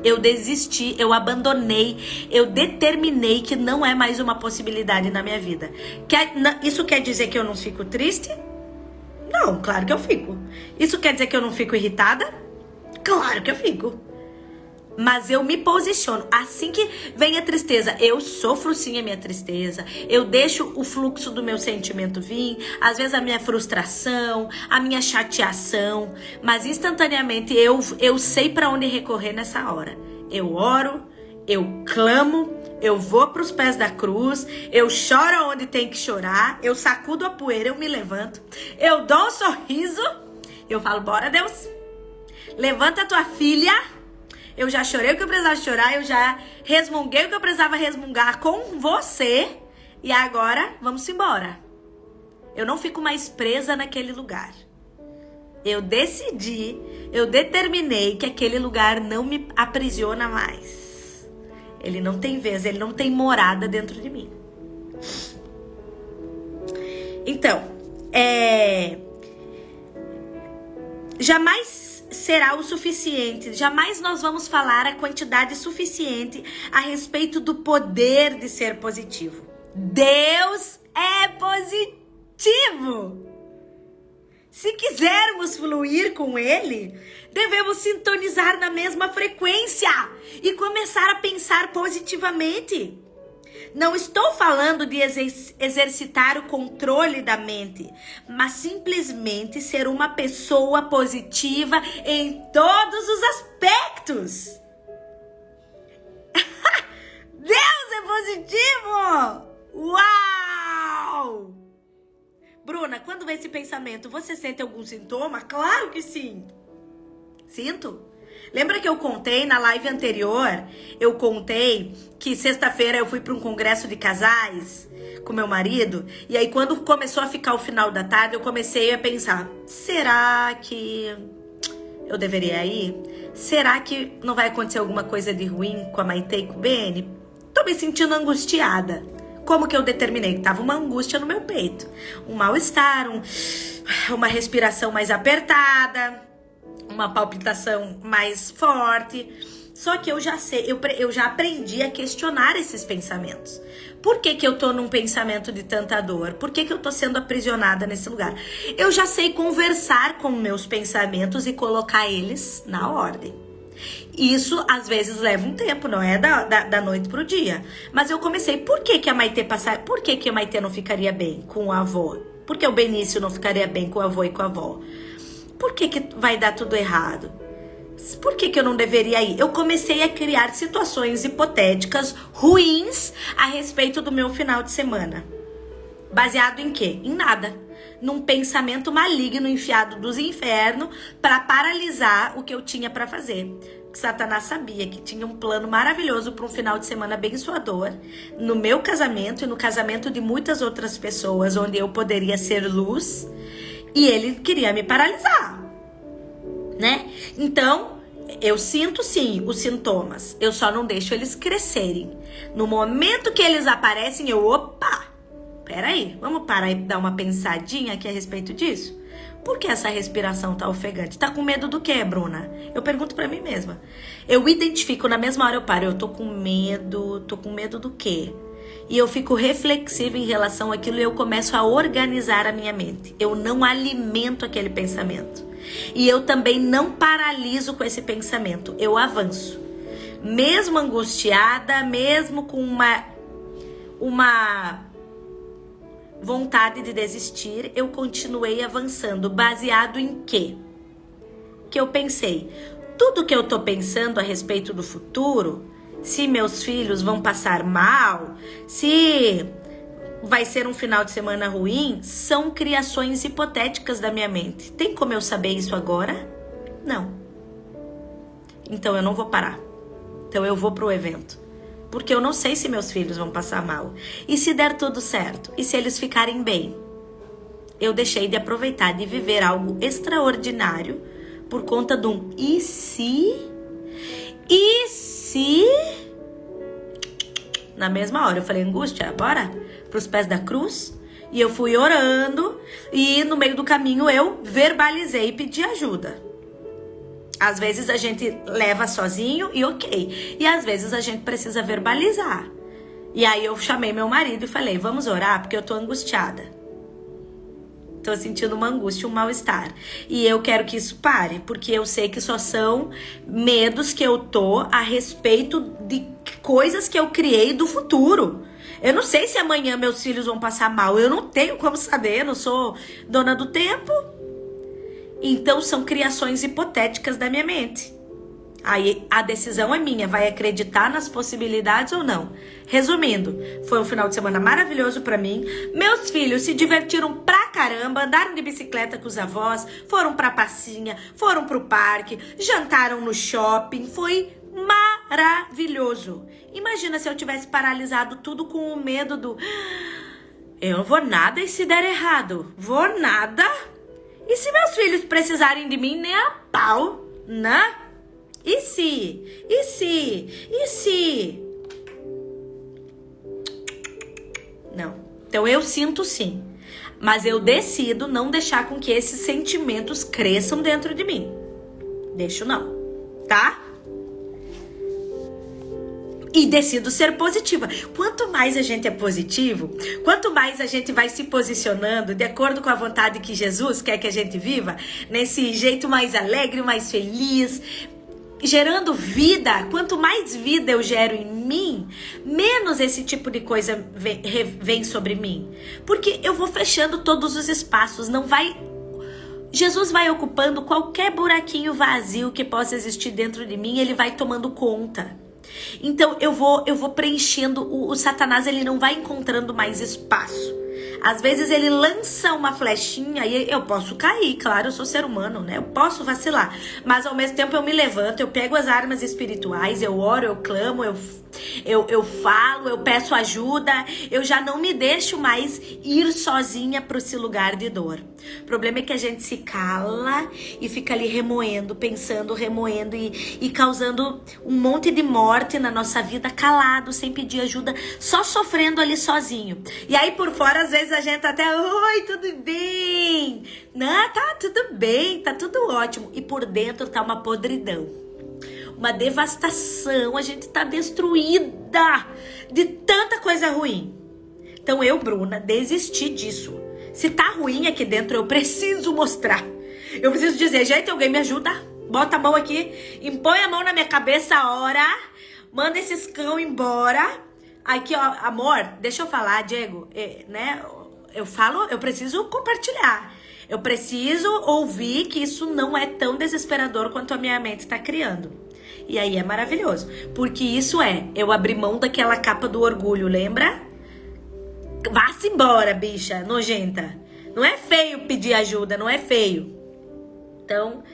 Eu desisti, eu abandonei, eu determinei que não é mais uma possibilidade na minha vida. Isso quer dizer que eu não fico triste? Não, claro que eu fico. Isso quer dizer que eu não fico irritada? Claro que eu fico. Mas eu me posiciono. Assim que vem a tristeza, eu sofro sim a minha tristeza. Eu deixo o fluxo do meu sentimento vir. Às vezes a minha frustração, a minha chateação. Mas instantaneamente eu sei para onde recorrer nessa hora. Eu oro, eu clamo, eu vou para os pés da cruz. Eu choro onde tem que chorar. Eu sacudo a poeira, eu me levanto. Eu dou um sorriso. Eu falo: bora Deus. Levanta a tua filha. Eu já chorei o que eu precisava chorar, eu já resmunguei o que eu precisava resmungar com você. E agora, vamos embora. Eu não fico mais presa naquele lugar. Eu decidi, eu determinei que aquele lugar não me aprisiona mais. Ele não tem vez, ele não tem morada dentro de mim. Então, jamais será o suficiente, jamais nós vamos falar a quantidade suficiente a respeito do poder de ser positivo. Deus é positivo. Se quisermos fluir com Ele, devemos sintonizar na mesma frequência e começar a pensar positivamente. Não estou falando de exercitar o controle da mente, mas simplesmente ser uma pessoa positiva em todos os aspectos. Deus é positivo! Uau! Bruna, quando vem esse pensamento, você sente algum sintoma? Claro que sim. Sinto. Lembra que eu contei na live anterior? Eu contei que sexta-feira eu fui para um congresso de casais com meu marido. E aí quando começou a ficar o final da tarde, eu comecei a pensar: será que eu deveria ir? Será que não vai acontecer alguma coisa de ruim com a Maitê e com o Beni? Tô me sentindo angustiada. Como que eu determinei? Tava uma angústia no meu peito. Um mal-estar, uma respiração mais apertada, uma palpitação mais forte. Só que eu já sei, eu já aprendi a questionar esses pensamentos. Por que que eu tô num pensamento de tanta dor? Por que que eu tô sendo aprisionada nesse lugar? Eu já sei conversar com meus pensamentos e colocar eles na ordem. Isso, às vezes, leva um tempo, não é da noite pro dia. Mas eu comecei, por que que a Maitê por que que a Maitê não ficaria bem com o avô? Por que o Benício não ficaria bem com o avô e com a avó? Por que que vai dar tudo errado? Por que que eu não deveria ir? Eu comecei a criar situações hipotéticas ruins a respeito do meu final de semana. Baseado em quê? Em nada. Num pensamento maligno enfiado dos infernos para paralisar o que eu tinha para fazer. Satanás sabia que tinha um plano maravilhoso para um final de semana abençoador no meu casamento e no casamento de muitas outras pessoas, onde eu poderia ser luz, e ele queria me paralisar, né? Então, eu sinto sim os sintomas, eu só não deixo eles crescerem. No momento que eles aparecem, opa, peraí, vamos parar e dar uma pensadinha aqui a respeito disso? Por que essa respiração tá ofegante? Tá com medo do quê, Bruna? Eu pergunto pra mim mesma. Eu identifico, na mesma hora eu paro, eu tô com medo do quê? E eu fico reflexiva em relação àquilo e eu começo a organizar a minha mente. Eu não alimento aquele pensamento. E eu também não paraliso com esse pensamento, eu avanço. Mesmo angustiada, mesmo com uma vontade de desistir, eu continuei avançando. Baseado em quê? Que eu pensei, tudo que eu tô pensando a respeito do futuro, se meus filhos vão passar mal, se vai ser um final de semana ruim, são criações hipotéticas da minha mente. Tem como eu saber isso agora? Não. Então eu não vou parar. Então eu vou pro evento. Porque eu não sei se meus filhos vão passar mal. E se der tudo certo? E se eles ficarem bem? Eu deixei de aproveitar de viver algo extraordinário por conta de um e se? E se? Na mesma hora eu falei, angústia, bora pros pés da cruz. E eu fui orando e no meio do caminho eu verbalizei e pedi ajuda. Às vezes a gente leva sozinho e ok. E às vezes a gente precisa verbalizar. E aí eu chamei meu marido e falei, vamos orar porque eu tô angustiada. Tô sentindo uma angústia, um mal-estar. E eu quero que isso pare, porque eu sei que só são medos que eu tô a respeito de coisas que eu criei do futuro. Eu não sei se amanhã meus filhos vão passar mal. Eu não tenho como saber, eu não sou dona do tempo. Então são criações hipotéticas da minha mente. Aí a decisão é minha, vai acreditar nas possibilidades ou não. Resumindo, foi um final de semana maravilhoso pra mim. Meus filhos se divertiram pra caramba, andaram de bicicleta com os avós, foram pra pracinha, foram pro parque, jantaram no shopping, foi maravilhoso. Imagina se eu tivesse paralisado tudo com o medo do... Eu não vou nada e se der errado? Vou nada... E se meus filhos precisarem de mim, nem a pau, né? E se? E se? E se? Não. Então eu sinto sim. Mas eu decido não deixar com que esses sentimentos cresçam dentro de mim. Deixo não, tá? E decido ser positiva. Quanto mais a gente é positivo, quanto mais a gente vai se posicionando de acordo com a vontade que Jesus quer que a gente viva, nesse jeito mais alegre, mais feliz, gerando vida. Quanto mais vida eu gero em mim, menos esse tipo de coisa vem sobre mim. Porque eu vou fechando todos os espaços, não vai... Jesus vai ocupando qualquer buraquinho vazio que possa existir dentro de mim, ele vai tomando conta. Então eu vou preenchendo, o Satanás ele não vai encontrando mais espaço. Às vezes ele lança uma flechinha e eu posso cair, claro, eu sou ser humano, né? Eu posso vacilar, mas ao mesmo tempo eu me levanto, eu pego as armas espirituais, eu oro, eu clamo, eu falo, eu peço ajuda, eu já não me deixo mais ir sozinha para esse lugar de dor. O problema é que a gente se cala e fica ali remoendo, pensando, remoendo e causando um monte de morte na nossa vida, calado, sem pedir ajuda, só sofrendo ali sozinho. E aí por fora, às vezes a gente até, oi, tudo bem? Não, tá tudo bem, tá tudo ótimo. E por dentro tá uma podridão. uma devastação, a gente tá destruída de tanta coisa ruim. Então eu, Bruna, desisti disso. Se tá ruim aqui dentro, eu preciso mostrar. Eu preciso dizer, gente, alguém me ajuda? Bota a mão aqui, impõe a mão na minha cabeça, ora, manda esses cão embora. Aqui, ó, amor, deixa eu falar, Diego, né? Eu preciso compartilhar. Eu preciso ouvir que isso não é tão desesperador quanto a minha mente está criando. E aí é maravilhoso. Porque isso eu abri mão daquela capa do orgulho, lembra? Vá-se embora, bicha nojenta. Não é feio pedir ajuda, não é feio. Então,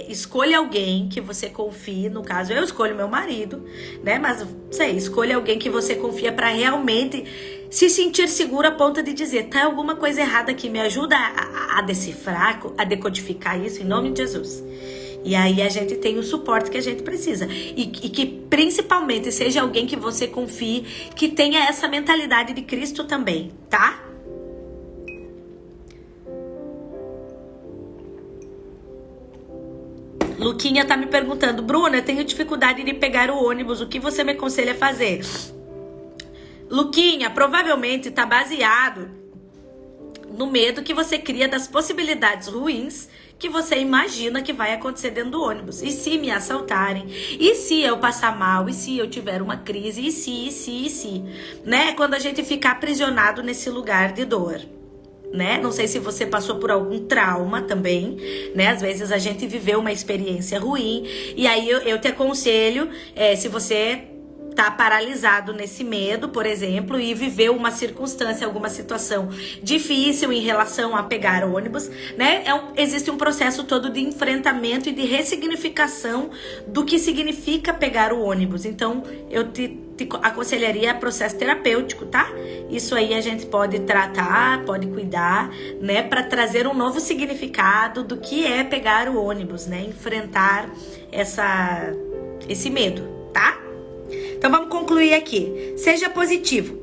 escolha alguém que você confie. No caso, eu escolho meu marido, né? Mas, sei, escolha alguém que você confia para realmente se sentir seguro a ponto de dizer, tá alguma coisa errada aqui, me ajuda a decifrar, a decodificar isso em nome de Jesus. E aí a gente tem o suporte que a gente precisa. E que principalmente seja alguém que você confie, que tenha essa mentalidade de Cristo também, tá? Luquinha tá me perguntando, Bruna, eu tenho dificuldade de pegar o ônibus, o que você me aconselha a fazer? Luquinha, provavelmente tá baseado no medo que você cria das possibilidades ruins que você imagina que vai acontecer dentro do ônibus. E se me assaltarem? E se eu passar mal? E se eu tiver uma crise? E se? Né? Quando a gente fica aprisionado nesse lugar de dor. Né? Não sei se você passou por algum trauma também, né? Às vezes a gente viveu uma experiência ruim. E aí eu te aconselho, se você tá paralisado nesse medo, por exemplo, e viveu uma circunstância, alguma situação difícil em relação a pegar ônibus, né? Existe um processo todo de enfrentamento e de ressignificação do que significa pegar o ônibus. Então, eu te aconselharia processo terapêutico, tá? Isso aí a gente pode tratar, pode cuidar, né? Para trazer um novo significado do que é pegar o ônibus, né? Enfrentar esse medo, tá? Então vamos concluir aqui. Seja positivo.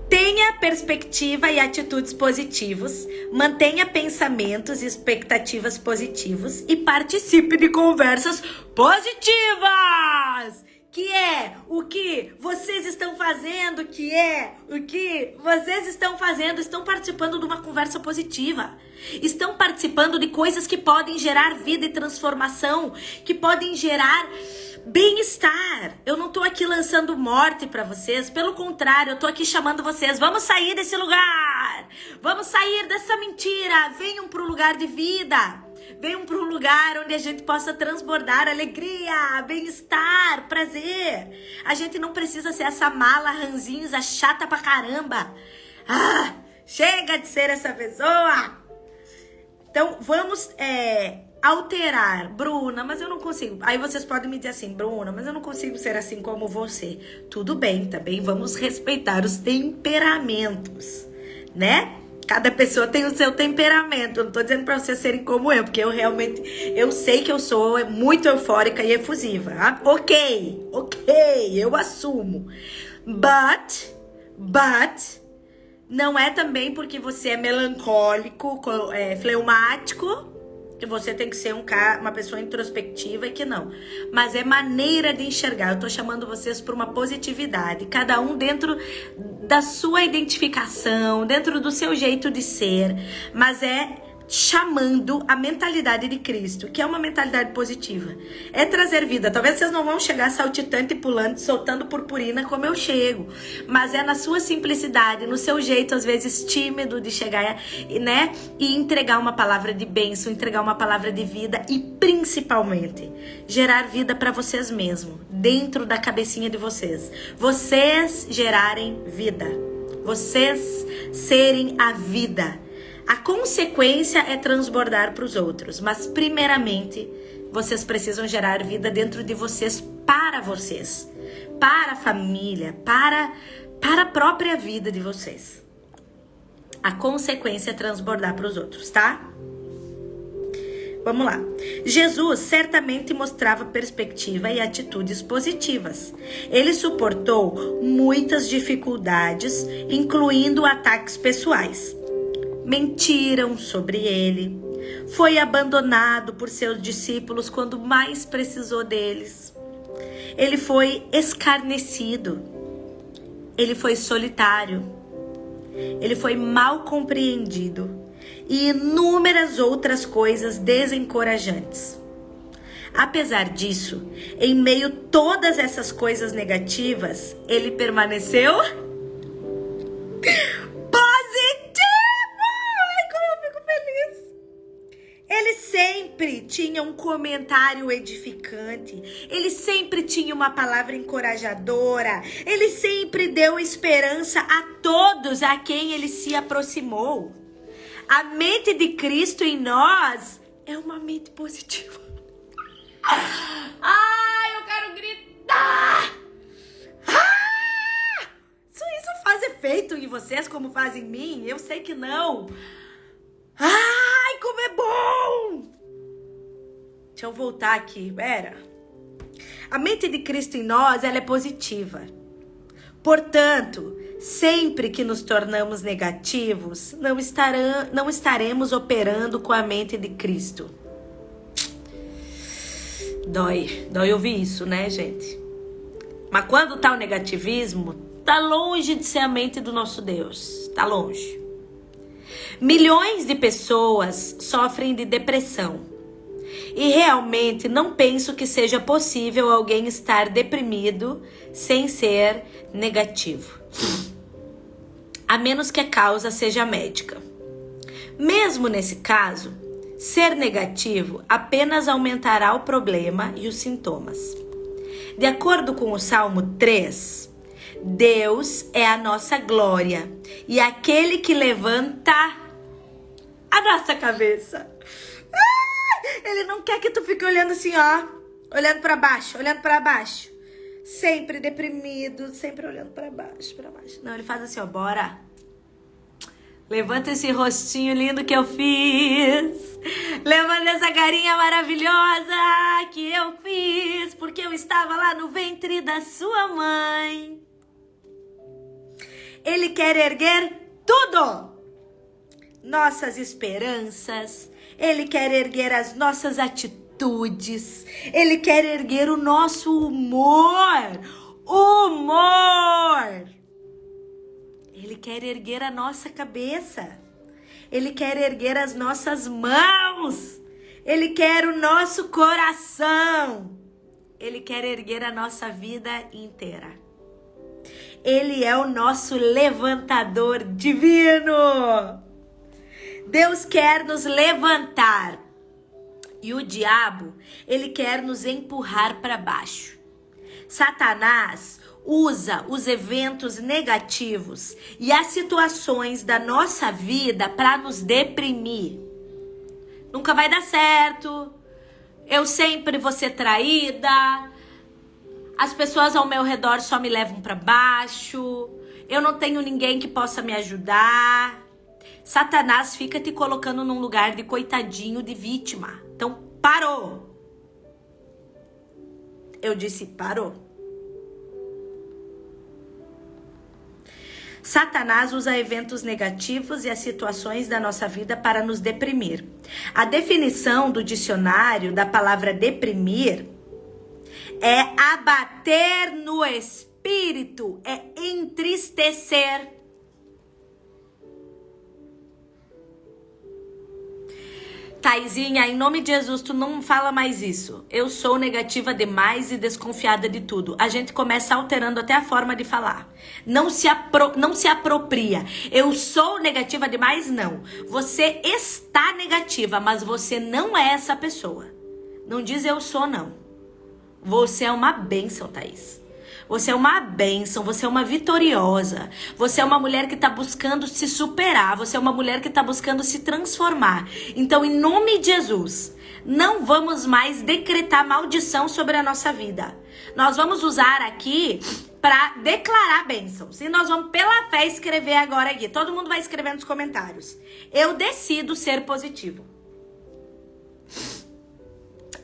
Tenha perspectiva e atitudes positivas. Mantenha pensamentos e expectativas positivos. E participe de conversas positivas. Que é o que vocês estão fazendo, estão participando de uma conversa positiva. Estão participando de coisas que podem gerar vida e transformação, que podem gerar bem-estar. Eu não tô aqui lançando morte pra vocês, pelo contrário, eu tô aqui chamando vocês, vamos sair desse lugar, vamos sair dessa mentira, venham pro lugar de vida, venham pro lugar onde a gente possa transbordar alegria, bem-estar, prazer. A gente não precisa ser essa mala ranzinza chata pra caramba. Chega de ser essa pessoa. Então vamos alterar. Bruna, mas eu não consigo. Aí vocês podem me dizer assim, Bruna, mas eu não consigo ser assim como você. Tudo bem, também vamos respeitar os temperamentos, né? Cada pessoa tem o seu temperamento. Eu não tô dizendo pra vocês serem como eu, porque eu sei que eu sou muito eufórica e efusiva. Ok, eu assumo. But não é também porque você é melancólico, fleumático, que você tem que ser uma pessoa introspectiva e que não. Mas é maneira de enxergar. Eu tô chamando vocês para uma positividade. Cada um dentro da sua identificação, dentro do seu jeito de ser. Mas chamando a mentalidade de Cristo, que é uma mentalidade positiva. É trazer vida. Talvez vocês não vão chegar saltitante e pulando, soltando purpurina como eu chego. Mas é na sua simplicidade, no seu jeito, às vezes tímido, de chegar, né? E entregar uma palavra de bênção, entregar uma palavra de vida e, principalmente, gerar vida para vocês mesmos, dentro da cabecinha de vocês. Vocês gerarem vida. Vocês serem a vida. A consequência é transbordar para os outros, mas primeiramente vocês precisam gerar vida dentro de vocês, para a família, para a própria vida de vocês. A consequência é transbordar para os outros, tá? Vamos lá. Jesus certamente mostrava perspectiva e atitudes positivas. Ele suportou muitas dificuldades, incluindo ataques pessoais. Mentiram sobre ele, Foi abandonado por seus discípulos quando mais precisou deles. Ele foi escarnecido. Ele foi solitário. Ele foi mal compreendido. E inúmeras outras coisas desencorajantes. Apesar disso, em meio a todas essas coisas negativas, ele permaneceu positivo! Ai, como eu fico feliz! Ele sempre tinha um comentário edificante. Ele sempre tinha uma palavra encorajadora. Ele sempre deu esperança a todos a quem ele se aproximou. A mente de Cristo em nós é uma mente positiva. Ai, eu quero gritar! Isso faz efeito em vocês como faz em mim? Eu sei que não. Ai, como é bom! Deixa eu voltar aqui, pera. A mente de Cristo em nós, ela é positiva. Portanto, sempre que nos tornamos negativos, não estaremos operando com a mente de Cristo. Dói ouvir isso, né, gente? Mas quando tá o negativismo, tá longe de ser a mente do nosso Deus. Tá longe. Milhões de pessoas sofrem de depressão. E realmente não penso que seja possível alguém estar deprimido sem ser negativo. A menos que a causa seja médica. Mesmo nesse caso, ser negativo apenas aumentará o problema e os sintomas. De acordo com o Salmo 3, Deus é a nossa glória e aquele que levanta a nossa cabeça. Ele não quer que tu fique olhando assim, ó, olhando pra baixo, sempre deprimido, sempre olhando pra baixo. Não, ele faz assim, ó, bora. Levanta esse rostinho lindo que eu fiz. Levanta essa carinha maravilhosa que eu fiz, porque eu estava lá no ventre da sua mãe. Ele quer erguer tudo. Nossas esperanças. Ele quer erguer as nossas atitudes. Ele quer erguer o nosso humor. Ele quer erguer a nossa cabeça. Ele quer erguer as nossas mãos. Ele quer o nosso coração. Ele quer erguer a nossa vida inteira. Ele é o nosso levantador divino. Deus quer nos levantar. E o diabo, ele quer nos empurrar para baixo. Satanás usa os eventos negativos e as situações da nossa vida para nos deprimir. Nunca vai dar certo. Eu sempre vou ser traída. As pessoas ao meu redor só me levam para baixo. Eu não tenho ninguém que possa me ajudar. Satanás fica te colocando num lugar de coitadinho, de vítima. Então, parou. Eu disse, parou. Satanás usa eventos negativos e as situações da nossa vida para nos deprimir. A definição do dicionário da palavra deprimir é abater no espírito, é entristecer. Taizinha, em nome de Jesus, tu não fala mais isso. Eu sou negativa demais e desconfiada de tudo. A gente começa alterando até a forma de falar. Não se apropria. Eu sou negativa demais? Não. Você está negativa, mas você não é essa pessoa. Não diz eu sou, não. Você é uma bênção, Thaís. Você é uma bênção, você é uma vitoriosa. Você é uma mulher que está buscando se superar. Você é uma mulher que está buscando se transformar. Então, em nome de Jesus, não vamos mais decretar maldição sobre a nossa vida. Nós vamos usar aqui para declarar bênçãos. E nós vamos, pela fé, escrever agora aqui. Todo mundo vai escrever nos comentários. Eu decido ser positivo.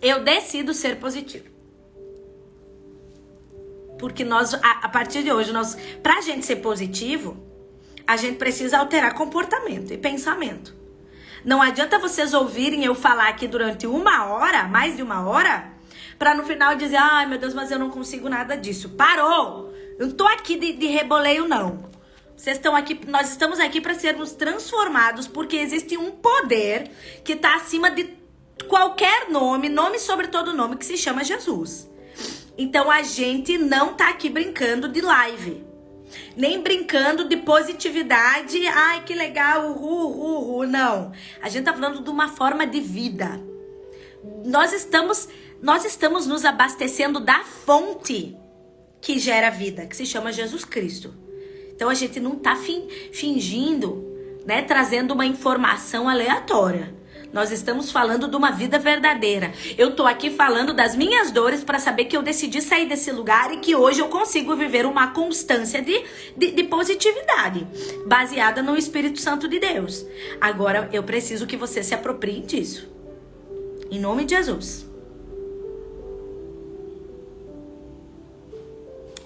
Eu decido ser positivo. Porque nós, a partir de hoje, pra gente ser positivo, a gente precisa alterar comportamento e pensamento. Não adianta vocês ouvirem eu falar aqui durante 1 hora, mais de 1 hora, pra no final dizer, ai meu Deus, mas eu não consigo nada disso. Parou! Eu não tô aqui de reboleio, não. Vocês estão aqui, nós estamos aqui para sermos transformados, porque existe um poder que está acima de qualquer nome, nome sobre todo nome, que se chama Jesus. Então a gente não tá aqui brincando de live, nem brincando de positividade, ai que legal, uhul, não. A gente tá falando de uma forma de vida. Nós estamos nos abastecendo da fonte que gera vida, que se chama Jesus Cristo. Então a gente não tá fingindo, né, trazendo uma informação aleatória. Nós estamos falando de uma vida verdadeira. Eu tô aqui falando das minhas dores para saber que eu decidi sair desse lugar e que hoje eu consigo viver uma constância de positividade, baseada no Espírito Santo de Deus. Agora eu preciso que você se aproprie disso. Em nome de Jesus.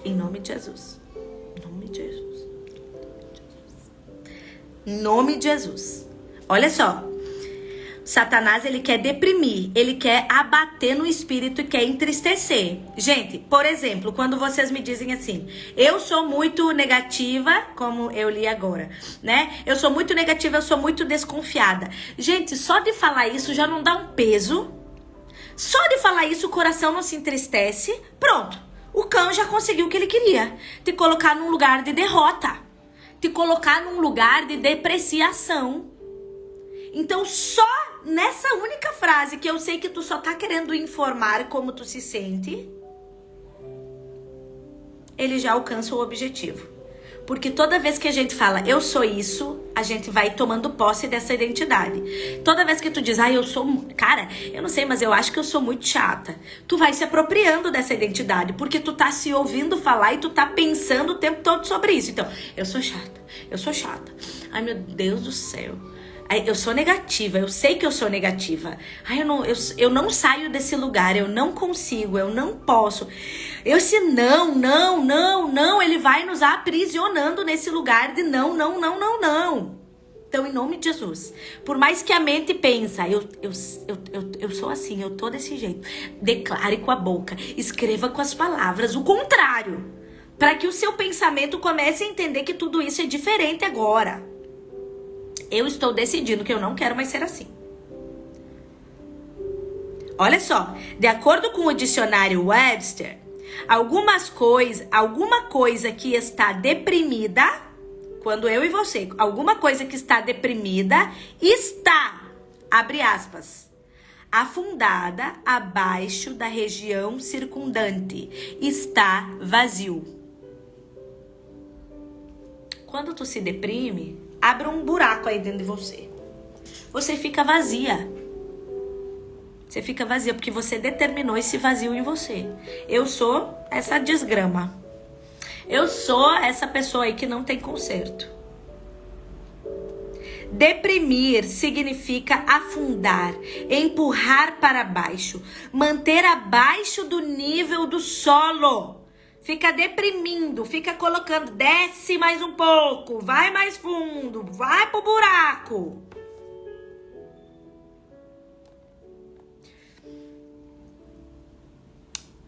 Em nome de Jesus. Em nome de Jesus. Em nome de Jesus. Olha só. Satanás, ele quer deprimir, ele quer abater no espírito e quer entristecer. Gente, por exemplo, quando vocês me dizem assim, eu sou muito negativa, como eu li agora, né? Eu sou muito negativa, eu sou muito desconfiada. Gente, só de falar isso já não dá um peso. Só de falar isso o coração não se entristece. Pronto, o cão já conseguiu o que ele queria. Te colocar num lugar de derrota. Te colocar num lugar de depreciação. Então, só nessa única frase que eu sei que tu só tá querendo informar como tu se sente, ele já alcança o objetivo. Porque toda vez que a gente fala, eu sou isso, a gente vai tomando posse dessa identidade. Toda vez que tu diz, eu sou... Cara, eu não sei, mas eu acho que eu sou muito chata. Tu vai se apropriando dessa identidade, porque tu tá se ouvindo falar e tu tá pensando o tempo todo sobre isso. Então, eu sou chata, eu sou chata. Ai, meu Deus do céu. Eu sou negativa, eu sei que eu sou negativa. Eu não saio desse lugar, eu não consigo, eu não posso. Esse não, ele vai nos aprisionando nesse lugar de não. Então, em nome de Jesus, por mais que a mente pensa, eu sou assim, eu tô desse jeito. Declare com a boca, escreva com as palavras, o contrário. Para que o seu pensamento comece a entender que tudo isso é diferente agora. Eu estou decidindo que eu não quero mais ser assim. Olha só, de acordo com o dicionário Webster, alguma coisa que está deprimida, quando eu e você, alguma coisa que está deprimida está, abre aspas, afundada abaixo da região circundante, está vazio. Quando tu se deprime, abre um buraco aí dentro de você. Você fica vazia. Você fica vazia porque você determinou esse vazio em você. Eu sou essa desgrama. Eu sou essa pessoa aí que não tem conserto. Deprimir significa afundar, empurrar para baixo, manter abaixo do nível do solo. Fica deprimindo, fica colocando, desce mais um pouco, vai mais fundo, vai pro buraco.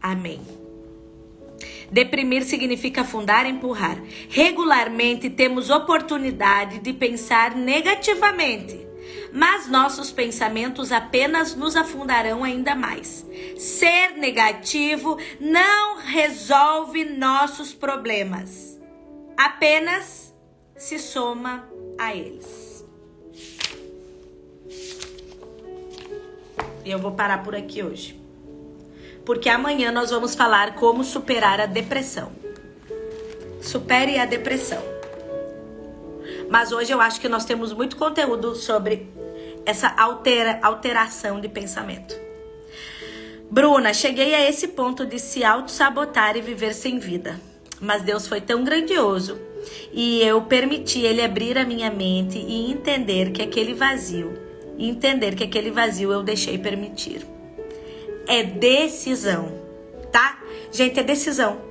Amém. Deprimir significa afundar, empurrar. Regularmente temos oportunidade de pensar negativamente, mas nossos pensamentos apenas nos afundarão ainda mais. Ser negativo não resolve nossos problemas, apenas se soma a eles. E eu vou parar por aqui hoje, porque amanhã nós vamos falar como superar a depressão. Supere a depressão. Mas hoje eu acho que nós temos muito conteúdo sobre essa alteração de pensamento. Bruna, cheguei a esse ponto de se auto-sabotar e viver sem vida. Mas Deus foi tão grandioso e eu permiti Ele abrir a minha mente e entender que aquele vazio eu deixei permitir. É decisão, tá? Gente, é decisão.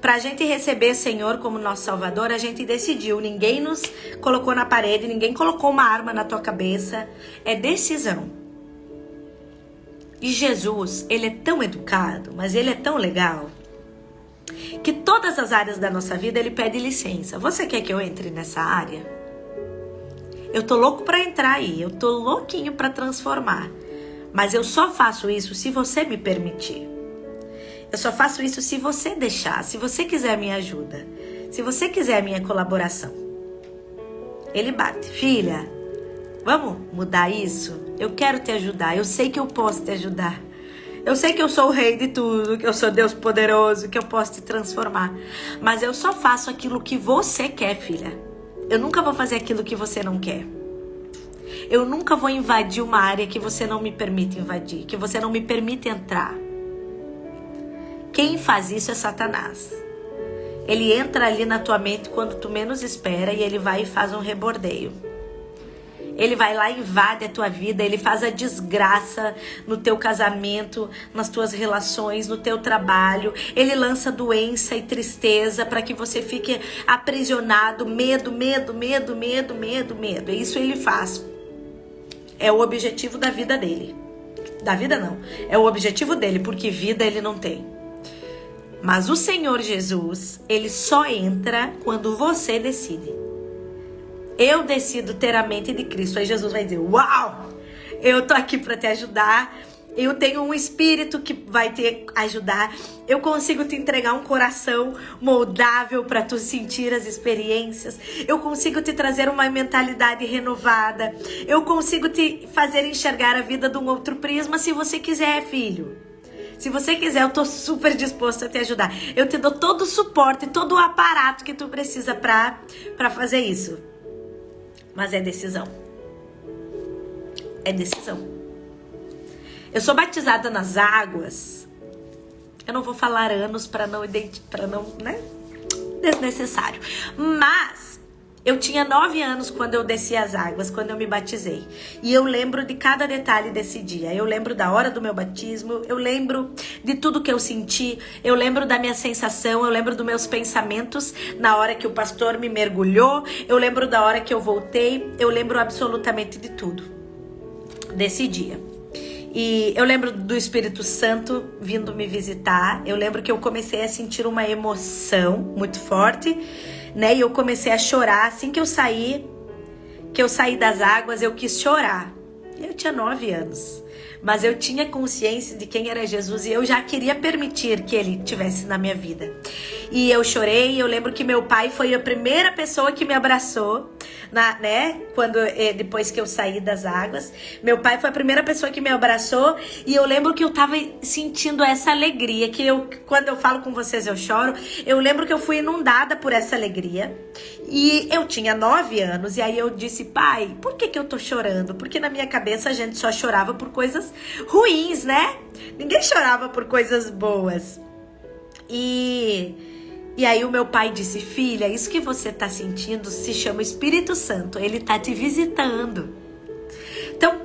Pra gente receber o Senhor como nosso Salvador, a gente decidiu. Ninguém nos colocou na parede, ninguém colocou uma arma na tua cabeça. É decisão. E Jesus, ele é tão educado, mas ele é tão legal, que todas as áreas da nossa vida ele pede licença. Você quer que eu entre nessa área? Eu tô louco pra entrar aí, eu tô louquinho pra transformar. Mas eu só faço isso se você me permitir. Eu só faço isso se você deixar, se você quiser a minha ajuda, se você quiser a minha colaboração. Ele bate, filha, vamos mudar isso? Eu quero te ajudar, eu sei que eu posso te ajudar. Eu sei que eu sou o rei de tudo, que eu sou Deus poderoso, que eu posso te transformar. Mas eu só faço aquilo que você quer, filha. Eu nunca vou fazer aquilo que você não quer. Eu nunca vou invadir uma área que você não me permite invadir, que você não me permite entrar. Quem faz isso é Satanás. Ele entra ali na tua mente quando tu menos espera e ele vai e faz um rebordeio. Ele vai lá e invade a tua vida, ele faz a desgraça no teu casamento, nas tuas relações, no teu trabalho. Ele lança doença e tristeza para que você fique aprisionado, medo. Isso ele faz. É o objetivo da vida dele. Da vida não, é o objetivo dele, porque vida ele não tem. Mas o Senhor Jesus, ele só entra quando você decide. Eu decido ter a mente de Cristo. Aí Jesus vai dizer, uau, eu tô aqui para te ajudar. Eu tenho um espírito que vai te ajudar. Eu consigo te entregar um coração moldável para tu sentir as experiências. Eu consigo te trazer uma mentalidade renovada. Eu consigo te fazer enxergar a vida de um outro prisma se você quiser, filho. Se você quiser, eu tô super disposto a te ajudar. Eu te dou todo o suporte, todo o aparato que tu precisa para fazer isso. Mas é decisão. É decisão. Eu sou batizada nas águas. Eu não vou falar anos para não, né? Desnecessário. Mas eu tinha 9 anos quando eu desci as águas, quando eu me batizei. E eu lembro de cada detalhe desse dia. Eu lembro da hora do meu batismo. Eu lembro de tudo que eu senti. Eu lembro da minha sensação. Eu lembro dos meus pensamentos na hora que o pastor me mergulhou. Eu lembro da hora que eu voltei. Eu lembro absolutamente de tudo desse dia. E eu lembro do Espírito Santo vindo me visitar. Eu lembro que eu comecei a sentir uma emoção muito forte, né? E eu comecei a chorar. Assim que eu saí das águas, eu quis chorar. Eu tinha 9 anos. Mas eu tinha consciência de quem era Jesus e eu já queria permitir que ele estivesse na minha vida. E eu chorei. Eu lembro que meu pai foi a primeira pessoa que me abraçou, né? Depois que eu saí das águas. Meu pai foi a primeira pessoa que me abraçou. E eu lembro que eu tava sentindo essa alegria. Quando eu falo com vocês, eu choro. Eu lembro que eu fui inundada por essa alegria. E eu tinha 9 anos. E aí eu disse, pai, por que eu tô chorando? Porque na minha cabeça a gente só chorava por coisas ruins, né? Ninguém chorava por coisas boas. E aí o meu pai disse, filha, isso que você tá sentindo se chama Espírito Santo. Ele tá te visitando. Então,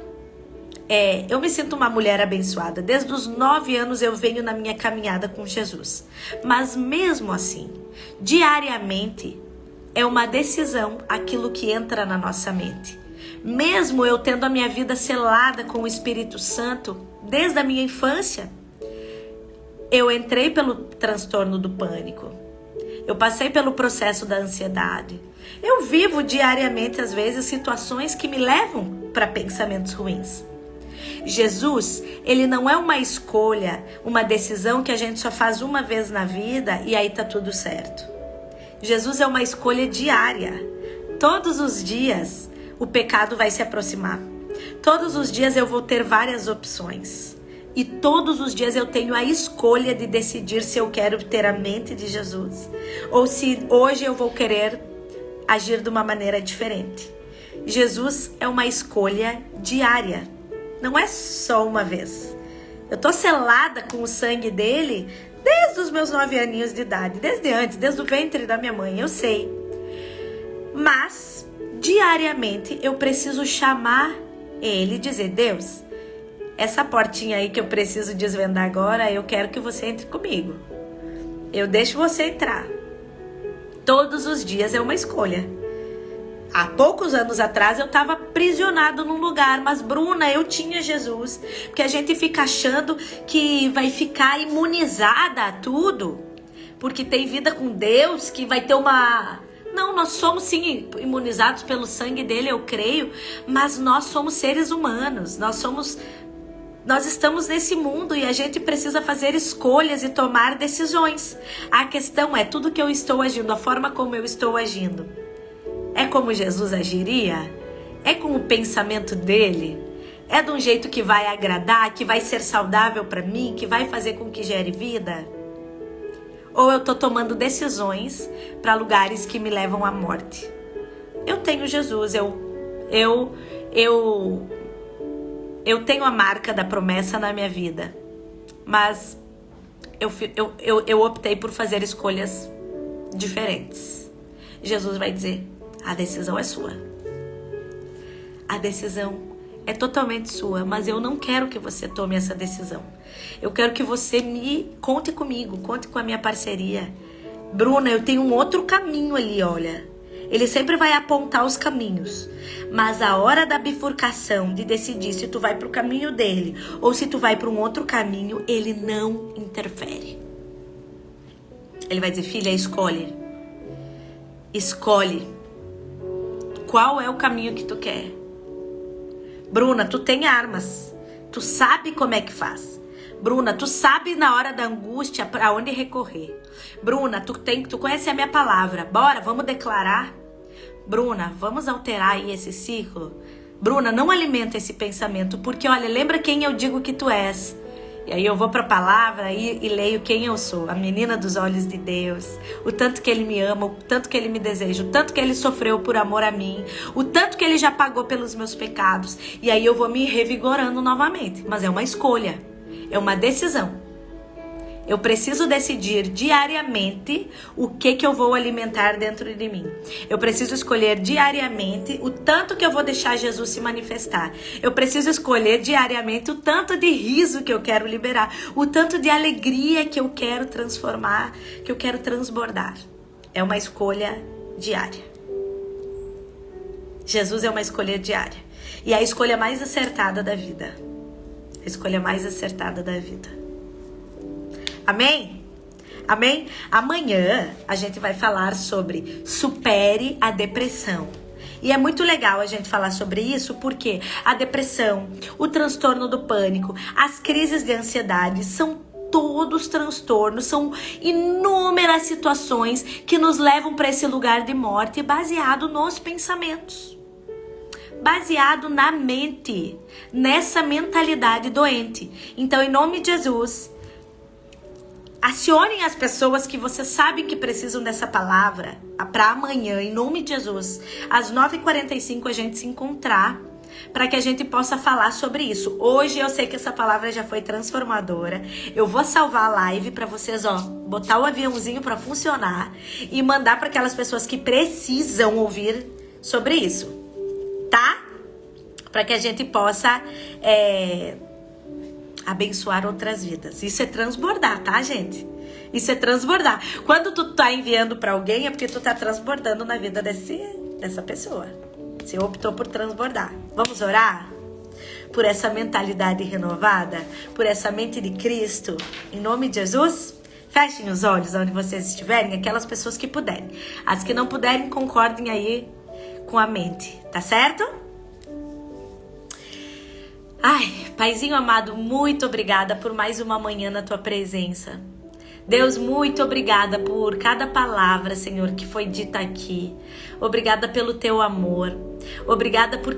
eu me sinto uma mulher abençoada. Desde os 9 anos eu venho na minha caminhada com Jesus. Mas mesmo assim, diariamente, é uma decisão aquilo que entra na nossa mente. Mesmo eu tendo a minha vida selada com o Espírito Santo, desde a minha infância, eu entrei pelo transtorno do pânico. Eu passei pelo processo da ansiedade. Eu vivo diariamente, às vezes, situações que me levam para pensamentos ruins. Jesus, ele não é uma escolha, uma decisão que a gente só faz uma vez na vida e aí tá tudo certo. Jesus é uma escolha diária. Todos os dias o pecado vai se aproximar. Todos os dias eu vou ter várias opções. E todos os dias eu tenho a escolha de decidir se eu quero ter a mente de Jesus ou se hoje eu vou querer agir de uma maneira diferente. Jesus é uma escolha diária. Não é só uma vez. Eu tô selada com o sangue dele desde os meus 9 aninhos de idade. Desde antes, desde o ventre da minha mãe, eu sei. Mas diariamente eu preciso chamar ele e dizer, Deus, essa portinha aí que eu preciso desvendar agora, eu quero que você entre comigo. eu deixo você entrar. Todos os dias é uma escolha. Há poucos anos atrás eu estava aprisionado num lugar, mas Bruna, eu tinha Jesus. Porque a gente fica achando que vai ficar imunizada a tudo, porque tem vida com Deus, que vai ter uma... Não, nós somos sim imunizados pelo sangue dele, eu creio, mas nós somos seres humanos, nós estamos nesse mundo e a gente precisa fazer escolhas e tomar decisões. A questão é, tudo que eu estou agindo, a forma como eu estou agindo, é como Jesus agiria? É com o pensamento dele? É de um jeito que vai agradar, que vai ser saudável para mim, que vai fazer com que gere vida? Ou eu tô tomando decisões para lugares que me levam à morte? Eu tenho Jesus, eu tenho a marca da promessa na minha vida, mas eu optei por fazer escolhas diferentes. Jesus vai dizer, a decisão é sua. A decisão é totalmente sua, mas eu não quero que você tome essa decisão. Eu quero que você conte comigo, conte com a minha parceria. Bruna, eu tenho um outro caminho ali, olha. Ele sempre vai apontar os caminhos, mas a hora da bifurcação, de decidir se tu vai pro caminho dele ou se tu vai para um outro caminho, ele não interfere. Ele vai dizer, filha, escolhe. Escolhe. Qual é o caminho que tu quer? Bruna, tu tem armas. Tu sabe como é que faz. Bruna, tu sabe na hora da angústia para onde recorrer. Bruna, tu conhece a minha palavra. Bora, vamos declarar. Bruna, vamos alterar aí esse ciclo. Bruna, não alimenta esse pensamento, porque olha, lembra quem eu digo que tu és. E aí eu vou para a palavra e leio quem eu sou, a menina dos olhos de Deus, o tanto que ele me ama, o tanto que ele me deseja, o tanto que ele sofreu por amor a mim, o tanto que ele já pagou pelos meus pecados. E aí eu vou me revigorando novamente, mas é uma escolha, é uma decisão. Eu preciso decidir diariamente o que eu vou alimentar dentro de mim. Eu preciso escolher diariamente o tanto que eu vou deixar Jesus se manifestar. Eu preciso escolher diariamente o tanto de riso que eu quero liberar, o tanto de alegria que eu quero transformar, que eu quero transbordar. É uma escolha diária. Jesus é uma escolha diária. E é a escolha mais acertada da vida. A escolha mais acertada da vida. Amém? Amém? Amanhã a gente vai falar sobre supere a depressão. E é muito legal a gente falar sobre isso porque a depressão, o transtorno do pânico, as crises de ansiedade são todos transtornos, são inúmeras situações que nos levam para esse lugar de morte baseado nos pensamentos. Baseado na mente, nessa mentalidade doente. Então, em nome de Jesus, acionem as pessoas que vocês sabem que precisam dessa palavra para amanhã, em nome de Jesus. Às 9h45 a gente se encontrar para que a gente possa falar sobre isso. Hoje eu sei que essa palavra já foi transformadora. Eu vou salvar a live para vocês, botar o aviãozinho para funcionar e mandar para aquelas pessoas que precisam ouvir sobre isso, tá? Para que a gente possa abençoar outras vidas. Isso é transbordar, tá, gente? Isso é transbordar. Quando tu tá enviando para alguém, é porque tu tá transbordando na vida dessa pessoa. Você optou por transbordar. Vamos orar? Por essa mentalidade renovada? Por essa mente de Cristo? Em nome de Jesus? Fechem os olhos onde vocês estiverem, aquelas pessoas que puderem. As que não puderem, concordem aí com a mente. Tá certo? Ai, Paizinho amado, muito obrigada por mais uma manhã na tua presença. Deus, muito obrigada por cada palavra, Senhor, que foi dita aqui. Obrigada pelo teu amor. Obrigada porque